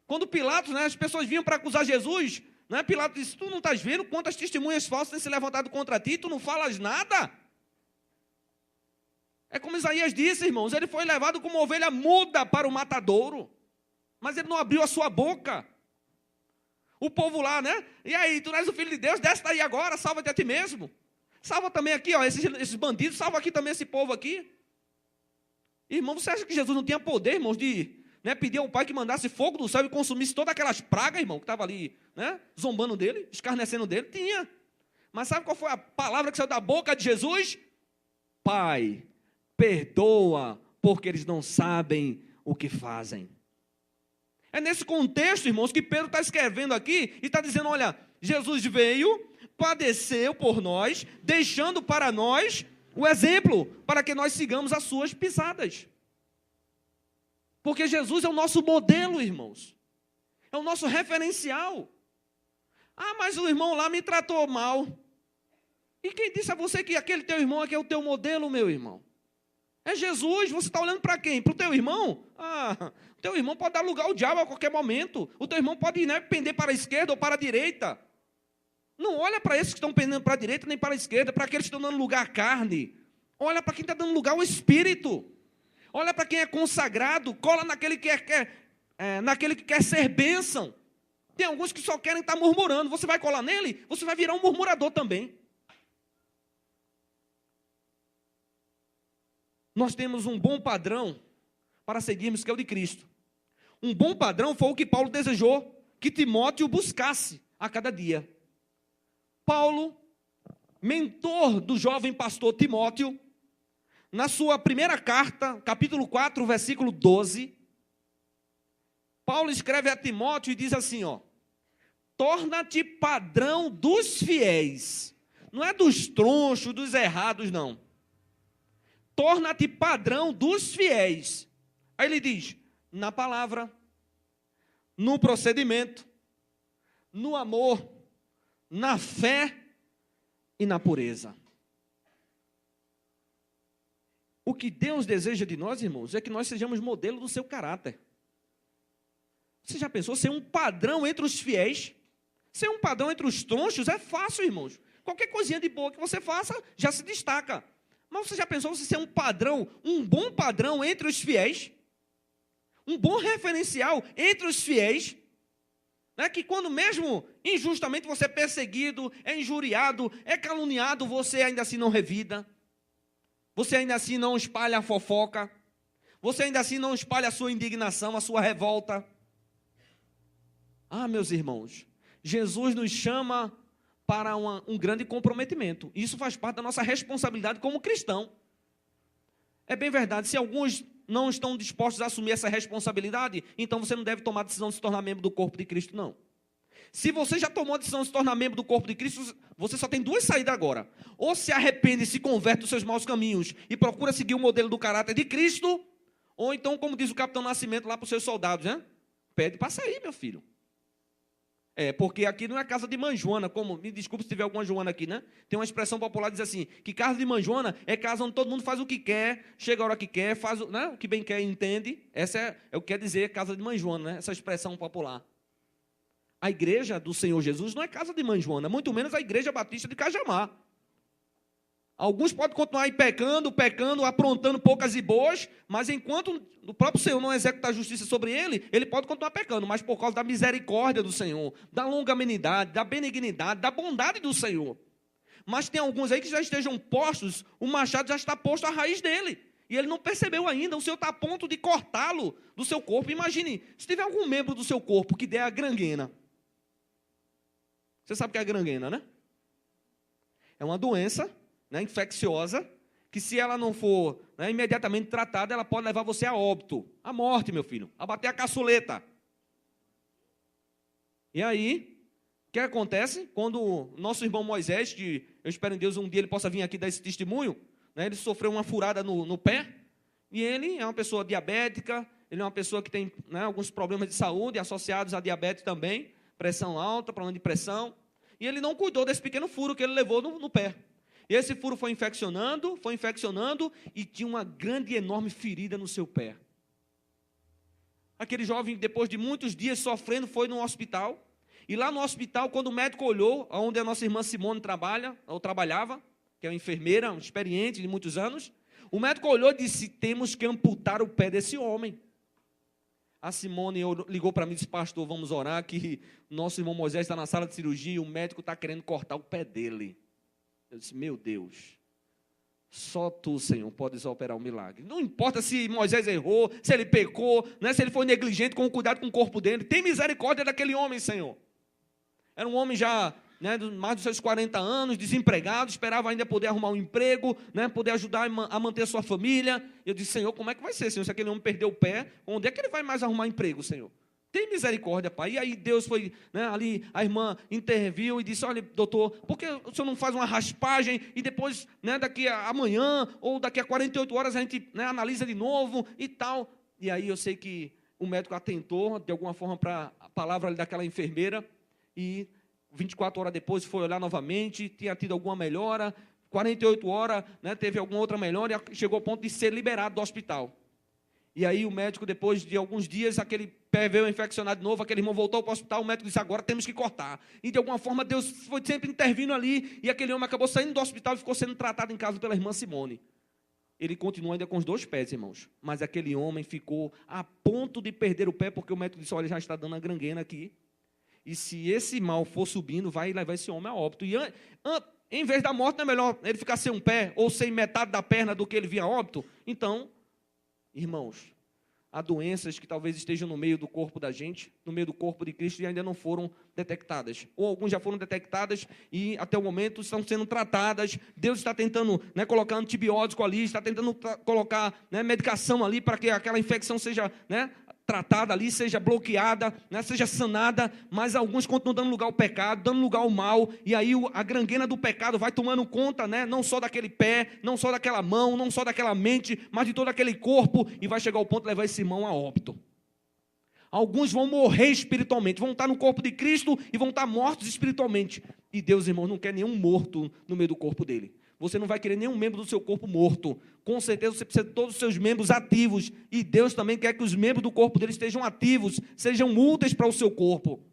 A: Quando Pilatos, as pessoas vinham para acusar Jesus, Pilatos disse: tu não estás vendo quantas testemunhas falsas têm se levantado contra ti? Tu não falas nada? É como Isaías disse, irmãos, ele foi levado como uma ovelha muda para o matadouro, mas ele não abriu a sua boca. O povo lá, e aí, tu não és o filho de Deus, desce daí agora, salva-te a ti mesmo. Salva também aqui, esses bandidos, salva aqui também esse povo aqui. Irmão, você acha que Jesus não tinha poder, irmãos, de pedir ao Pai que mandasse fogo do céu e consumisse todas aquelas pragas, irmão, que estavam ali, zombando dele, escarnecendo dele? Tinha. Mas sabe qual foi a palavra que saiu da boca de Jesus? Pai, perdoa, porque eles não sabem o que fazem. É nesse contexto, irmãos, que Pedro está escrevendo aqui e está dizendo: olha, Jesus veio, padeceu por nós, deixando para nós o exemplo, para que nós sigamos as suas pisadas. Porque Jesus é o nosso modelo, irmãos. É o nosso referencial. Ah, mas o irmão lá me tratou mal. E quem disse a você que aquele teu irmão aqui é o teu modelo, meu irmão? É Jesus. Você está olhando para quem? Para o teu irmão? O teu irmão pode dar lugar ao diabo a qualquer momento. O teu irmão pode pender para a esquerda ou para a direita. Não olha para esses que estão pendendo para a direita nem para a esquerda, para aqueles que estão dando lugar à carne. Olha para quem está dando lugar ao Espírito. Olha para quem é consagrado. Cola naquele que naquele que quer ser bênção. Tem alguns que só querem estar murmurando. Você vai colar nele, você vai virar um murmurador também. Nós temos um bom padrão para seguirmos, que é o de Cristo. Um bom padrão foi o que Paulo desejou que Timóteo buscasse a cada dia. Paulo, mentor do jovem pastor Timóteo, na sua primeira carta, capítulo 4, versículo 12, Paulo escreve a Timóteo e diz assim, ó: torna-te padrão dos fiéis. Não é dos tronchos, dos errados, não. Torna-te padrão dos fiéis. Aí ele diz, na palavra, no procedimento, no amor, na fé e na pureza. O que Deus deseja de nós, irmãos, é que nós sejamos modelo do seu caráter. Você já pensou ser um padrão entre os fiéis? Ser um padrão entre os tronchos é fácil, irmãos. Qualquer coisinha de boa que você faça, já se destaca. Mas você já pensou você ser um padrão, um bom padrão entre os fiéis? Um bom referencial entre os fiéis? Né? Que quando mesmo injustamente você é perseguido, é injuriado, é caluniado, você ainda assim não revida. Você ainda assim não espalha a fofoca. Você ainda assim não espalha a sua indignação, a sua revolta. Ah, meus irmãos, Jesus nos chama para um grande comprometimento. Isso faz parte da nossa responsabilidade como cristão. É bem verdade, se alguns não estão dispostos a assumir essa responsabilidade, então você não deve tomar a decisão de se tornar membro do corpo de Cristo, não. Se você já tomou a decisão de se tornar membro do corpo de Cristo, você só tem duas saídas agora. Ou se arrepende e se converte dos seus maus caminhos e procura seguir o modelo do caráter de Cristo, ou então, como diz o Capitão Nascimento lá para os seus soldados, né? Pede para sair, meu filho. Porque aqui não é casa de mãe Joana, como, me desculpe se tiver alguma Joana aqui, né? Tem uma expressão popular que diz assim, que casa de mãe Joana é casa onde todo mundo faz o que quer, chega a hora que quer, faz o que bem quer e entende. Essa é o que quer dizer casa de mãe Joana, né? Essa expressão popular. A igreja do Senhor Jesus não é casa de mãe Joana, muito menos a igreja batista de Cajamar. Alguns podem continuar aí pecando, aprontando poucas e boas, mas enquanto o próprio Senhor não executar a justiça sobre ele, ele pode continuar pecando, mas por causa da misericórdia do Senhor, da longanimidade, da benignidade, da bondade do Senhor. Mas tem alguns aí que já estejam postos, o machado já está posto à raiz dele, e ele não percebeu ainda, o Senhor está a ponto de cortá-lo do seu corpo. Imagine, se tiver algum membro do seu corpo que der a gangrena. Você sabe o que é a gangrena, né? É uma doença, né, infecciosa, que se ela não for, né, imediatamente tratada, ela pode levar você a óbito, à morte, meu filho, a bater a caçuleta. E aí, o que acontece? Quando o nosso irmão Moisés, que eu espero em Deus um dia ele possa vir aqui dar esse testemunho, né, ele sofreu uma furada no pé, e ele é uma pessoa diabética, ele é uma pessoa que tem, né, alguns problemas de saúde associados à diabetes também, pressão alta, problema de pressão, e ele não cuidou desse pequeno furo que ele levou no pé. E esse furo foi infeccionando, e tinha uma grande e enorme ferida no seu pé. Aquele jovem, depois de muitos dias sofrendo, foi no hospital. E lá no hospital, quando o médico olhou, onde a nossa irmã Simone trabalhava, que é uma enfermeira, experiente de muitos anos, o médico olhou e disse, temos que amputar o pé desse homem. A Simone ligou para mim e disse, pastor, vamos orar, que nosso irmão Moisés está na sala de cirurgia e o médico está querendo cortar o pé dele. Eu disse, meu Deus, só tu, Senhor, podes operar um milagre. Não importa se Moisés errou, se ele pecou, né, se ele foi negligente com o cuidado com o corpo dele. Tem misericórdia daquele homem, Senhor. Era um homem já, né, mais dos seus 40 anos, desempregado, esperava ainda poder arrumar um emprego, né, poder ajudar a manter a sua família. Eu disse, Senhor, como é que vai ser, Senhor, se aquele homem perdeu o pé, onde é que ele vai mais arrumar emprego, Senhor? Tem misericórdia, Pai. E aí Deus foi, né, ali, a irmã interviu e disse, olha, doutor, por que o senhor não faz uma raspagem e depois, né, daqui a amanhã ou daqui a 48 horas a gente, né, analisa de novo e tal. E aí eu sei que o médico atentou, de alguma forma, para a palavra ali daquela enfermeira e 24 horas depois foi olhar novamente, tinha tido alguma melhora, 48 horas, né, teve alguma outra melhora e chegou ao ponto de ser liberado do hospital. E aí o médico, depois de alguns dias, aquele pé veio infeccionado de novo, aquele irmão voltou para o hospital, o médico disse, agora temos que cortar. E de alguma forma Deus foi sempre intervindo ali, e aquele homem acabou saindo do hospital e ficou sendo tratado em casa pela irmã Simone. Ele continua ainda com os 2 pés, irmãos. Mas aquele homem ficou a ponto de perder o pé, porque o médico disse, olha, já está dando a gangrena aqui. E se esse mal for subindo, vai levar esse homem a óbito. E em vez da morte, não é melhor ele ficar sem um pé ou sem metade da perna do que ele vir a óbito? Então, irmãos, há doenças que talvez estejam no meio do corpo da gente, no meio do corpo de Cristo, e ainda não foram detectadas. Ou alguns já foram detectadas e até o momento estão sendo tratadas. Deus está tentando, colocar antibiótico ali, está tentando colocar, medicação ali para que aquela infecção seja, tratada ali, seja bloqueada, seja sanada, mas alguns continuam dando lugar ao pecado, dando lugar ao mal, e aí a gangrena do pecado vai tomando conta, não só daquele pé, não só daquela mão, não só daquela mente, mas de todo aquele corpo, e vai chegar ao ponto de levar esse irmão a óbito. Alguns vão morrer espiritualmente, vão estar no corpo de Cristo e vão estar mortos espiritualmente, e Deus, irmão, não quer nenhum morto no meio do corpo dele. Você não vai querer nenhum membro do seu corpo morto. Com certeza você precisa de todos os seus membros ativos. E Deus também quer que os membros do corpo dele estejam ativos, sejam úteis para o seu corpo.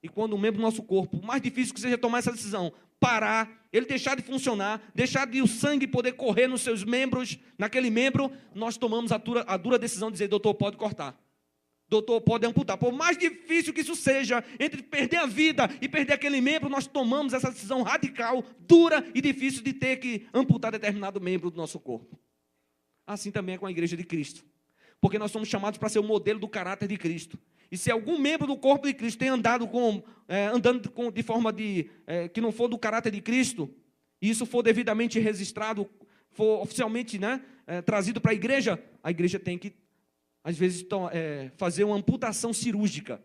A: E quando um membro do nosso corpo, o mais difícil que seja tomar essa decisão, parar, ele deixar de funcionar, deixar de o sangue poder correr nos seus membros, naquele membro, nós tomamos a dura decisão de dizer, doutor, pode cortar. Doutor, pode amputar. Por mais difícil que isso seja, entre perder a vida e perder aquele membro, nós tomamos essa decisão radical, dura e difícil de ter que amputar determinado membro do nosso corpo. Assim também é com a igreja de Cristo. Porque nós somos chamados para ser o modelo do caráter de Cristo. E se algum membro do corpo de Cristo tem andando de forma que não for do caráter de Cristo, e isso for devidamente registrado, for oficialmente trazido para a igreja tem que às vezes fazer uma amputação cirúrgica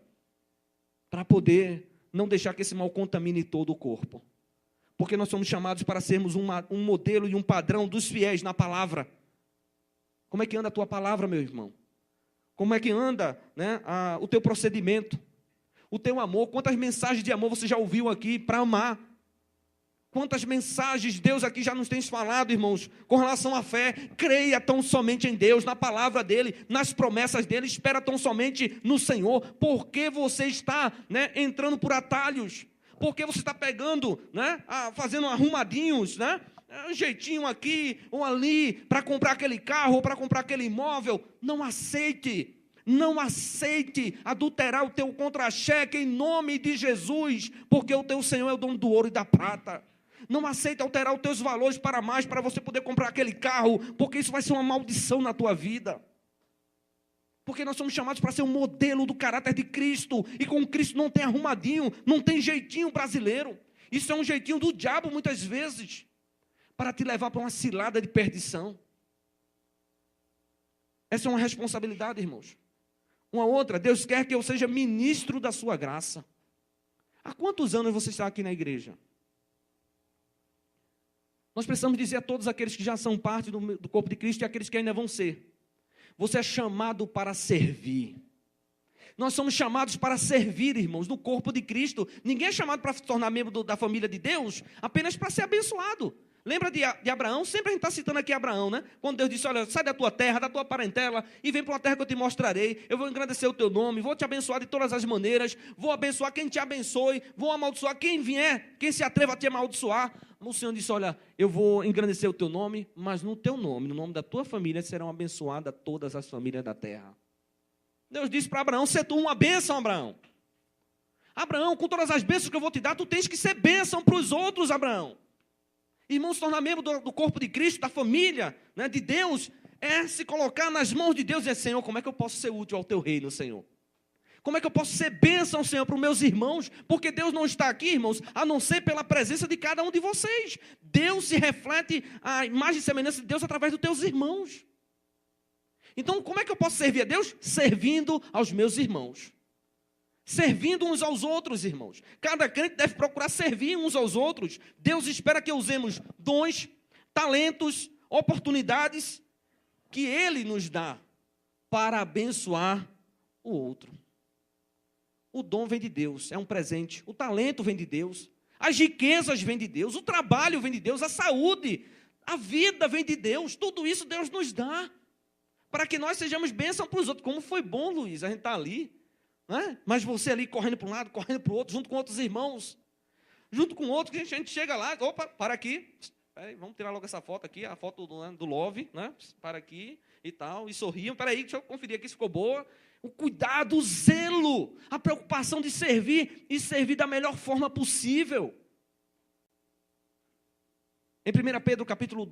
A: para poder não deixar que esse mal contamine todo o corpo. Porque nós somos chamados para sermos um modelo e um padrão dos fiéis na palavra. Como é que anda a tua palavra, meu irmão? Como é que anda o teu procedimento? O teu amor? Quantas mensagens de amor você já ouviu aqui para amar? Quantas mensagens Deus aqui já nos tem falado, irmãos, com relação à fé. Creia tão somente em Deus, na palavra dEle, nas promessas dEle, espera tão somente no Senhor. Por que você está entrando por atalhos? Por que você está pegando, fazendo arrumadinhos, um jeitinho aqui ou ali, para comprar aquele carro, ou para comprar aquele imóvel? Não aceite adulterar o teu contra-cheque em nome de Jesus, porque o teu Senhor é o dono do ouro e da prata. Não aceita alterar os teus valores para mais, para você poder comprar aquele carro, porque isso vai ser uma maldição na tua vida. Porque nós somos chamados para ser um modelo do caráter de Cristo, e com Cristo não tem arrumadinho, não tem jeitinho brasileiro. Isso é um jeitinho do diabo muitas vezes, para te levar para uma cilada de perdição. Essa é uma responsabilidade, irmãos. Uma outra, Deus quer que eu seja ministro da sua graça. Há quantos anos você está aqui na igreja? Nós precisamos dizer a todos aqueles que já são parte do corpo de Cristo e aqueles que ainda vão ser. Você é chamado para servir. Nós somos chamados para servir, irmãos, no corpo de Cristo. Ninguém é chamado para se tornar membro da família de Deus apenas para ser abençoado. Lembra de Abraão? Sempre a gente está citando aqui Abraão, Quando Deus disse, olha, sai da tua terra, da tua parentela, e vem para uma terra que eu te mostrarei, eu vou engrandecer o teu nome, vou te abençoar de todas as maneiras, vou abençoar quem te abençoe, vou amaldiçoar quem vier, quem se atreva a te amaldiçoar. O Senhor disse, olha, eu vou engrandecer o teu nome, mas no teu nome, no nome da tua família, serão abençoadas todas as famílias da terra. Deus disse para Abraão, se tu uma bênção, Abraão. Abraão, com todas as bênçãos que eu vou te dar, tu tens que ser bênção para os outros, Abraão. Irmão, se tornar membro do corpo de Cristo, da família, de Deus, é se colocar nas mãos de Deus e dizer, Senhor, como é que eu posso ser útil ao teu reino, Senhor? Como é que eu posso ser bênção, Senhor, para os meus irmãos? Porque Deus não está aqui, irmãos, a não ser pela presença de cada um de vocês. Deus se reflete a imagem e semelhança de Deus através dos teus irmãos. Então, como é que eu posso servir a Deus? Servindo aos meus irmãos. Servindo uns aos outros, irmãos. Cada crente deve procurar servir uns aos outros. Deus espera que usemos dons, talentos, oportunidades que Ele nos dá para abençoar o outro. O dom vem de Deus, é um presente. O talento vem de Deus. As riquezas vêm de Deus. O trabalho vem de Deus. A saúde, a vida vem de Deus. Tudo isso Deus nos dá para que nós sejamos bênção para os outros. Como foi bom, Luiz, a gente está ali. Mas você ali correndo para um lado, correndo para o outro, junto com outros irmãos, junto com outros, que a gente chega lá, opa, para aqui, peraí, vamos tirar logo essa foto aqui, a foto do Love, para aqui e tal, e sorriam, peraí, deixa eu conferir aqui se ficou boa. o cuidado, o zelo, a preocupação de servir e servir da melhor forma possível. Em 1 Pedro capítulo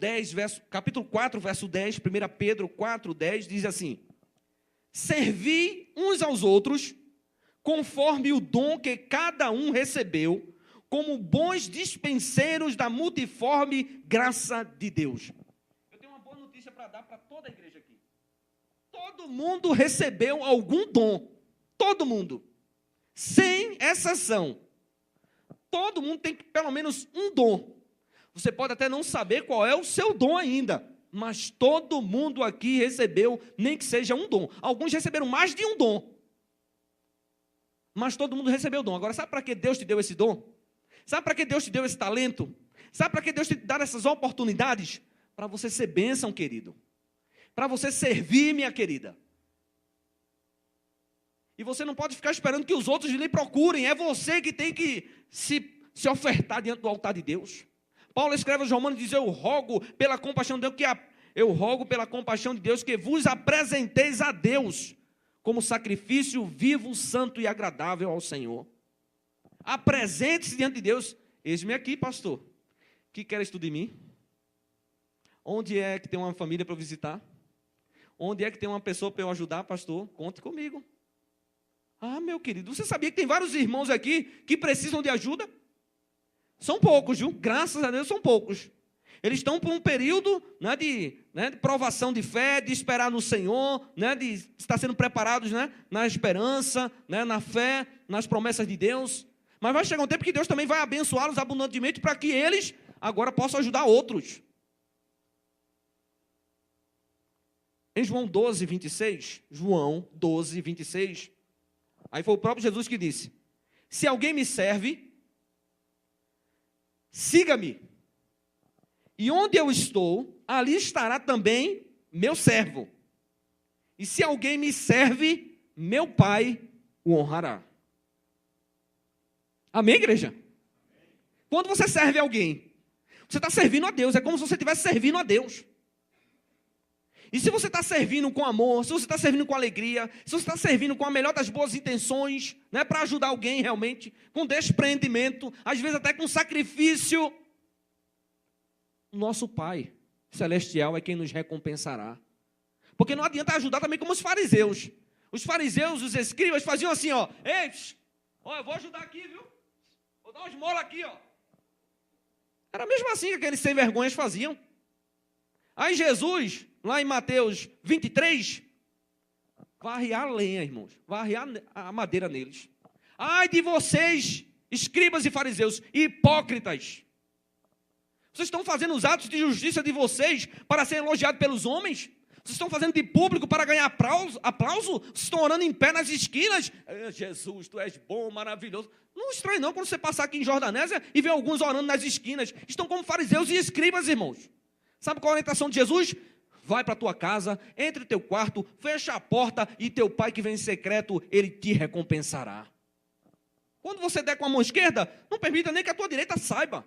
A: 4, verso 10, 1 Pedro 4, 10, diz assim: servi uns aos outros, conforme o dom que cada um recebeu, como bons dispenseiros da multiforme graça de Deus. Eu tenho uma boa notícia para dar para toda a igreja aqui. Todo mundo recebeu algum dom. Todo mundo. Sem exceção. Todo mundo tem pelo menos um dom. Você pode até não saber qual é o seu dom ainda, mas todo mundo aqui recebeu, nem que seja um dom. Alguns receberam mais de um dom. Mas todo mundo recebeu o dom. Agora, sabe para que Deus te deu esse dom? Sabe para que Deus te deu esse talento? Sabe para que Deus te dá essas oportunidades? Para você ser bênção, querido. Para você servir, minha querida. E você não pode ficar esperando que os outros lhe procurem. É você que tem que se ofertar diante do altar de Deus. Paulo escreve aos Romanos e diz: eu rogo pela compaixão de Deus que vos apresenteis a Deus como sacrifício vivo, santo e agradável ao Senhor. Apresente-se diante de Deus. Eis-me aqui, pastor. Que queres tu de mim? Onde é que tem uma família para eu visitar? Onde é que tem uma pessoa para eu ajudar, pastor? Conte comigo. Ah, meu querido, você sabia que tem vários irmãos aqui que precisam de ajuda? São poucos, viu? Graças a Deus são poucos. Eles estão por um período de provação de fé, de esperar no Senhor, de estar sendo preparados na esperança, na fé, nas promessas de Deus. Mas vai chegar um tempo que Deus também vai abençoá-los abundantemente para que eles agora possam ajudar outros. Em João 12, 26, aí foi o próprio Jesus que disse: se alguém me serve, siga-me. E onde eu estou, ali estará também meu servo. E se alguém me serve, meu Pai o honrará. Amém, igreja? Quando você serve alguém, você está servindo a Deus. É como se você estivesse servindo a Deus. E se você está servindo com amor, se você está servindo com alegria, se você está servindo com a melhor das boas intenções, para ajudar alguém realmente, com desprendimento, às vezes até com sacrifício, o nosso Pai Celestial é quem nos recompensará. Porque não adianta ajudar também como os fariseus. Os fariseus, os escribas faziam assim, ei, eu vou ajudar aqui, viu? Vou dar uma esmola aqui, Era mesmo assim que aqueles sem vergonhas faziam. Aí Jesus, lá em Mateus 23, vai arriar a lenha, irmãos. Vai arriar a madeira neles. Ai de vocês, escribas e fariseus, hipócritas. Vocês estão fazendo os atos de justiça de vocês para ser elogiados pelos homens? Vocês estão fazendo de público para ganhar aplauso? Vocês estão orando em pé nas esquinas? Jesus, tu és bom, maravilhoso. Não estranhe não quando você passar aqui em Jordanésia e ver alguns orando nas esquinas. Estão como fariseus e escribas, irmãos. Sabe qual a orientação de Jesus? Vai para a tua casa, entre no teu quarto, fecha a porta e teu Pai que vem em secreto, Ele te recompensará. Quando você der com a mão esquerda, não permita nem que a tua direita saiba.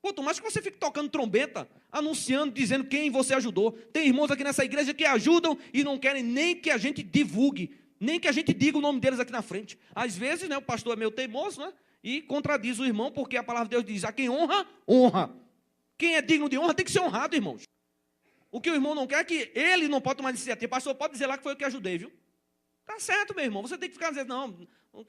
A: Quanto mais que você fique tocando trombeta, anunciando, dizendo quem você ajudou. Tem irmãos aqui nessa igreja que ajudam e não querem nem que a gente divulgue, nem que a gente diga o nome deles aqui na frente. Às vezes, o pastor é meio teimoso, e contradiz o irmão, porque a palavra de Deus diz: a quem honra, honra. Quem é digno de honra tem que ser honrado, irmãos. O que o irmão não quer é que ele não pode tomar iniciativa. O pastor pode dizer lá que foi eu que ajudei, viu? Tá certo, meu irmão. Você tem que ficar dizendo: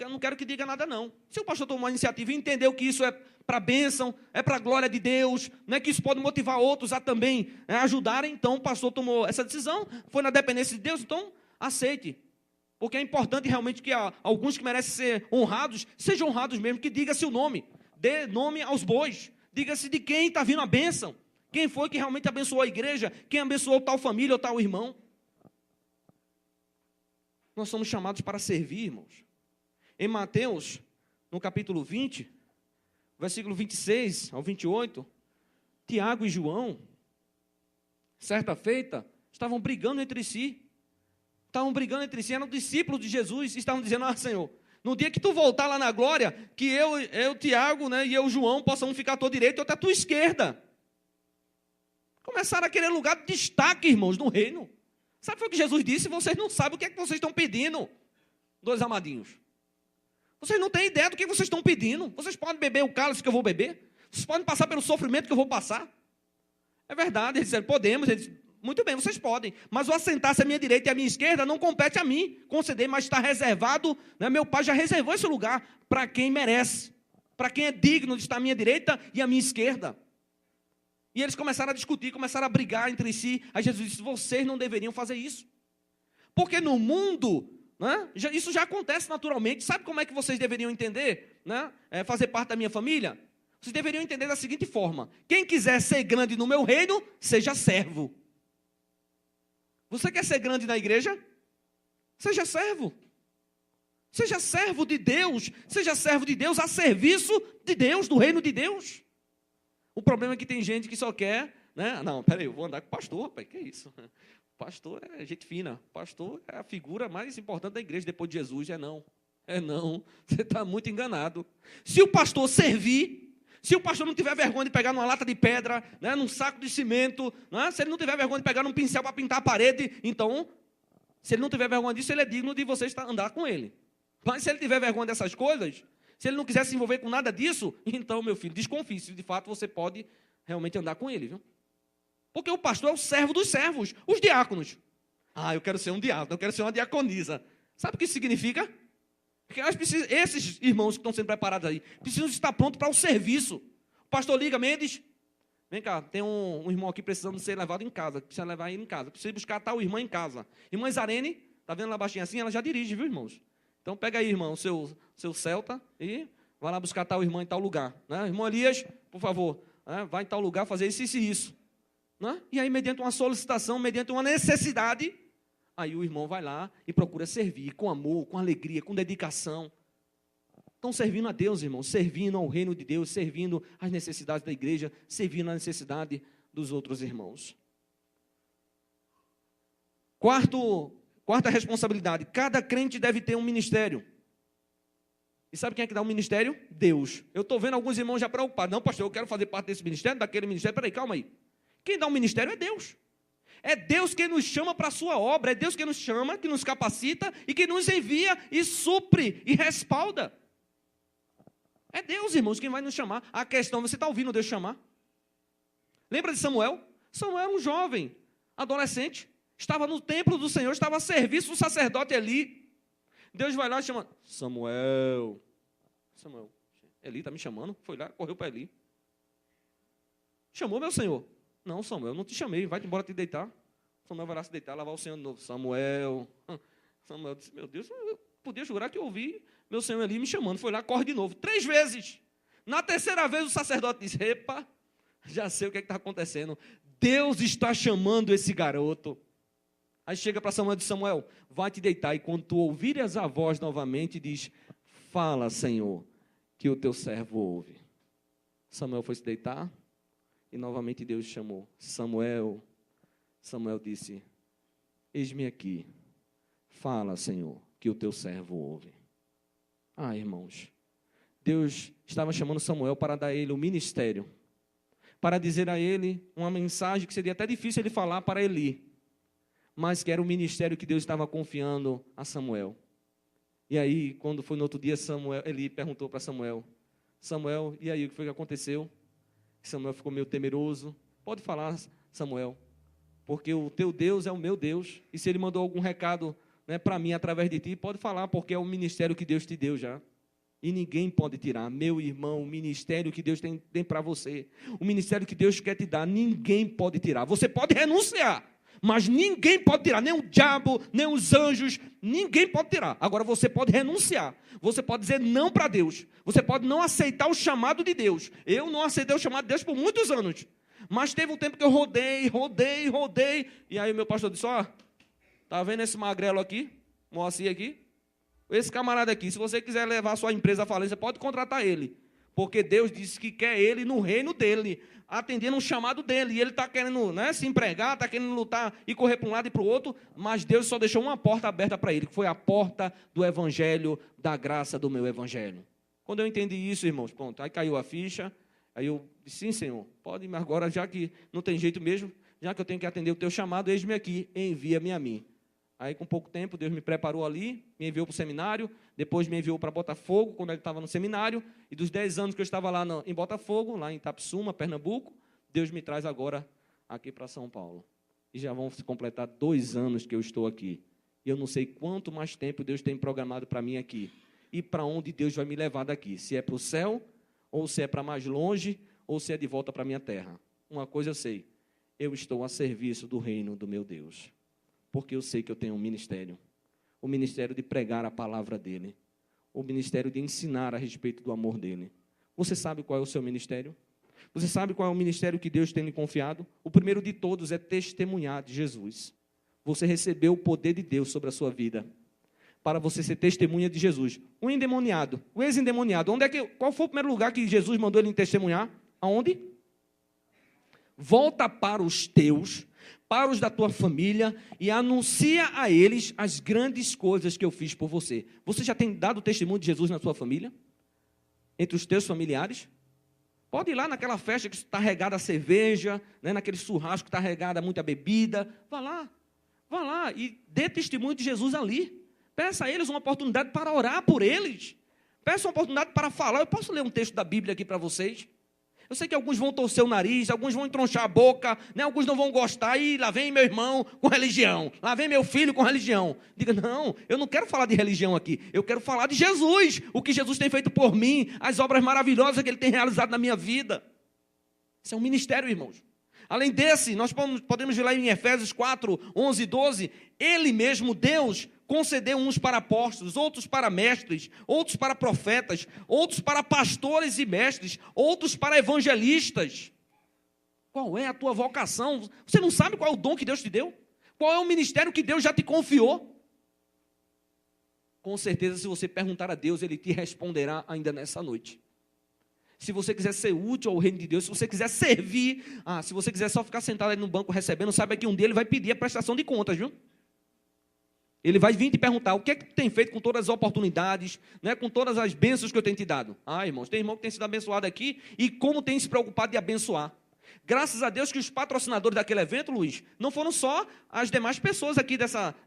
A: não quero que diga nada, não. Se o pastor tomar uma iniciativa e entendeu que isso é para a bênção, é para a glória de Deus, que isso pode motivar outros a também ajudarem, então o pastor tomou essa decisão, foi na dependência de Deus, então aceite. Porque é importante realmente que alguns que merecem ser honrados, sejam honrados mesmo, que diga-se o nome, dê nome aos bois, diga-se de quem está vindo a bênção, quem foi que realmente abençoou a igreja, quem abençoou tal família ou tal irmão. Nós somos chamados para servir, irmãos. Em Mateus, no capítulo 20, versículo 26 ao 28, Tiago e João, certa feita, estavam brigando entre si. Eram discípulos de Jesus, e estavam dizendo: Senhor, no dia que tu voltar lá na glória, que eu Tiago, e eu, João, possamos ficar à tua direita e outra à tua esquerda. Começaram a querer lugar de destaque, irmãos, no reino. Sabe o que Jesus disse? Vocês não sabem o que é que vocês estão pedindo.
B: 2 amadinhos. Vocês não têm ideia do que vocês estão pedindo. Vocês podem beber o cálice que eu vou beber. Vocês podem passar pelo sofrimento que eu vou passar. É verdade, eles disseram, podemos. Eles disseram, muito bem, vocês podem. Mas o assentar-se à minha direita e à minha esquerda não compete a mim conceder, mas está reservado, né? Meu Pai já reservou esse lugar para quem merece. Para quem é digno de estar à minha direita e à minha esquerda. E eles começaram a discutir, começaram a brigar entre si. Aí Jesus disse, vocês não deveriam fazer isso. Porque no mundo, né, isso já acontece naturalmente. Sabe como é que vocês deveriam entender? Né? Fazer parte da minha família? Vocês deveriam entender da seguinte forma. Quem quiser ser grande no meu reino, seja servo. Você quer ser grande na igreja? Seja servo. Seja servo de Deus. Seja servo de Deus a serviço de Deus, do reino de Deus. O problema é que tem gente que só quer, né? Não, peraí, eu vou andar com o pastor, rapaz, que isso? Pastor é gente fina. Pastor é a figura mais importante da igreja depois de Jesus. É não. Você está muito enganado. Se o pastor servir, se o pastor não tiver vergonha de pegar numa lata de pedra, né, num saco de cimento, né, se ele não tiver vergonha de pegar num pincel para pintar a parede, então, se ele não tiver vergonha disso, ele é digno de você andar com ele. Mas se ele tiver vergonha dessas coisas, se ele não quiser se envolver com nada disso, então, meu filho, desconfie se de fato você pode realmente andar com ele, viu? Porque o pastor é o servo dos servos, os diáconos. Eu quero ser um diácono, eu quero ser uma diaconisa. Sabe o que isso significa? Porque esses irmãos que estão sendo preparados aí, precisam estar prontos para o serviço. O pastor liga, Mendes, vem cá, tem um irmão aqui precisando ser levado em casa, precisa levar ele em casa, precisa buscar tal irmã em casa. Irmã Zarene, está vendo lá baixinho assim, ela já dirige, viu, irmãos? Então pega aí, irmão, o seu Celta e vai lá buscar tal irmã em tal lugar. Né? Irmão Elias, por favor, vai em tal lugar fazer isso e isso. Né? E aí, mediante uma solicitação, mediante uma necessidade, aí o irmão vai lá e procura servir com amor, com alegria, com dedicação. Estão servindo a Deus, irmão, servindo ao reino de Deus, servindo às necessidades da igreja, servindo à necessidade dos outros irmãos. Quarta responsabilidade, cada crente deve ter um ministério. E sabe quem é que dá um ministério? Deus. Eu estou vendo alguns irmãos já preocupados. Não, pastor, eu quero fazer parte desse ministério, daquele ministério. Peraí, calma aí. Quem dá um ministério é Deus. É Deus quem nos chama para a sua obra. É Deus quem nos chama, que nos capacita e que nos envia e supre e respalda. É Deus, irmãos, quem vai nos chamar. A questão, você está ouvindo Deus chamar? Lembra de Samuel? Samuel era um jovem, adolescente. Estava no templo do Senhor, estava a serviço do sacerdote Eli. Deus vai lá e chama, Samuel. Eli está me chamando. Foi lá, correu para Eli. Chamou meu Senhor. Não, Samuel, não te chamei, vai embora te deitar. Samuel vai lá se deitar, lavar o Senhor de novo. Samuel disse, meu Deus, eu podia jurar que eu ouvi meu Senhor ali me chamando. Foi lá, corre de novo, 3 vezes. Na 3ª vez o sacerdote disse, epa, já sei o que está acontecendo. Deus está chamando esse garoto. Aí chega para Samuel e diz, Samuel, vai te deitar. E quando tu ouvires a voz novamente, diz, fala, Senhor, que o teu servo ouve. Samuel foi se deitar. E novamente Deus chamou, Samuel. Samuel disse, eis-me aqui, fala, Senhor, que o teu servo ouve. Irmãos, Deus estava chamando Samuel para dar a ele o ministério, para dizer a ele uma mensagem que seria até difícil ele falar para Eli, mas que era o ministério que Deus estava confiando a Samuel. E aí, quando foi no outro dia, Eli perguntou para Samuel, e aí, o que foi que aconteceu? Samuel ficou meio temeroso. Pode falar, Samuel, porque o teu Deus é o meu Deus. E se ele mandou algum recado, né, para mim através de ti, pode falar, porque é o ministério que Deus te deu já. E ninguém pode tirar. Meu irmão, o ministério que Deus tem para você, o ministério que Deus quer te dar, ninguém pode tirar. Você pode renunciar, mas ninguém pode tirar, nem o diabo, nem os anjos, ninguém pode tirar. Agora você pode renunciar, você pode dizer não para Deus, você pode não aceitar o chamado de Deus. Eu não aceitei o chamado de Deus por muitos anos, mas teve um tempo que eu rodei, e aí o meu pastor disse, tá vendo esse magrelo aqui, Moacir aqui? Esse camarada aqui, se você quiser levar a sua empresa à falência, pode contratar ele, porque Deus disse que quer ele no reino dele, atendendo um chamado dele, e ele está querendo, né, se empregar, está querendo lutar e correr para um lado e para o outro, mas Deus só deixou uma porta aberta para ele, que foi a porta do evangelho, da graça do meu evangelho. Quando eu entendi isso, irmãos, pronto, aí caiu a ficha, aí eu disse, sim, Senhor, pode, mas agora, já que não tem jeito mesmo, já que eu tenho que atender o teu chamado, eis-me aqui, envia-me a mim. Aí, com pouco tempo, Deus me preparou ali, me enviou para o seminário, depois me enviou para Botafogo, quando eu estava no seminário, e dos 10 anos que eu estava lá em Botafogo, lá em Itapsuma, Pernambuco, Deus me traz agora aqui para São Paulo. E já vão se completar 2 anos que eu estou aqui. E eu não sei quanto mais tempo Deus tem programado para mim aqui. E para onde Deus vai me levar daqui. Se é para o céu, ou se é para mais longe, ou se é de volta para a minha terra. Uma coisa eu sei, eu estou a serviço do reino do meu Deus. Porque eu sei que eu tenho um ministério. O ministério de pregar a palavra dEle. O ministério de ensinar a respeito do amor dEle. Você sabe qual é o seu ministério? Você sabe qual é o ministério que Deus tem lhe confiado? O primeiro de todos é testemunhar de Jesus. Você recebeu o poder de Deus sobre a sua vida. Para você ser testemunha de Jesus. O endemoniado, o ex-endemoniado. Qual foi o primeiro lugar que Jesus mandou ele testemunhar? Aonde? Volta para os teus, para os da tua família, e anuncia a eles as grandes coisas que eu fiz por você. Você já tem dado testemunho de Jesus na sua família? Entre os teus familiares? Pode ir lá naquela festa que está regada a cerveja, né, naquele churrasco que está regada a muita bebida. Vá lá e dê testemunho de Jesus ali. Peça a eles uma oportunidade para orar por eles. Peça uma oportunidade para falar. Eu posso ler um texto da Bíblia aqui para vocês? Eu sei que alguns vão torcer o nariz, alguns vão entronchar a boca, né? Alguns não vão gostar, e lá vem meu irmão com religião, lá vem meu filho com religião. Diga, não, eu não quero falar de religião aqui, eu quero falar de Jesus, o que Jesus tem feito por mim, as obras maravilhosas que Ele tem realizado na minha vida. Isso é um ministério, irmãos. Além desse, nós podemos ver lá em Efésios 4, 11 e 12, Ele mesmo, Deus, concedeu uns para apóstolos, outros para mestres, outros para profetas, outros para pastores e mestres, outros para evangelistas. Qual é a tua vocação? Você não sabe qual é o dom que Deus te deu? Qual é o ministério que Deus já te confiou? Com certeza, se você perguntar a Deus, Ele te responderá ainda nessa noite. Se você quiser ser útil ao reino de Deus, se você quiser servir, se você quiser só ficar sentado aí no banco recebendo, saiba que um dia Ele vai pedir a prestação de contas, viu? Ele vai vir te perguntar, o que é que tu tem feito com todas as oportunidades, né, com todas as bênçãos que eu tenho te dado? Irmãos, tem irmão que tem sido abençoado aqui, e como tem se preocupado de abençoar. Graças a Deus que os patrocinadores daquele evento, Luiz, não foram só as demais pessoas aqui,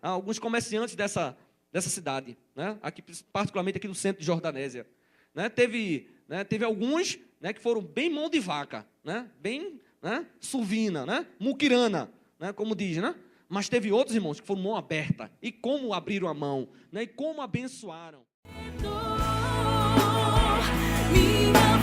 B: alguns comerciantes dessa cidade, né, aqui, particularmente aqui do centro de Jordanésia. Né, teve alguns, né, que foram bem mão de vaca, né, bem, né, suvina, né, muquirana, né, como diz, né? Mas teve outros, irmãos, que foram mão aberta. E como abriram a mão, né, e como abençoaram. Minha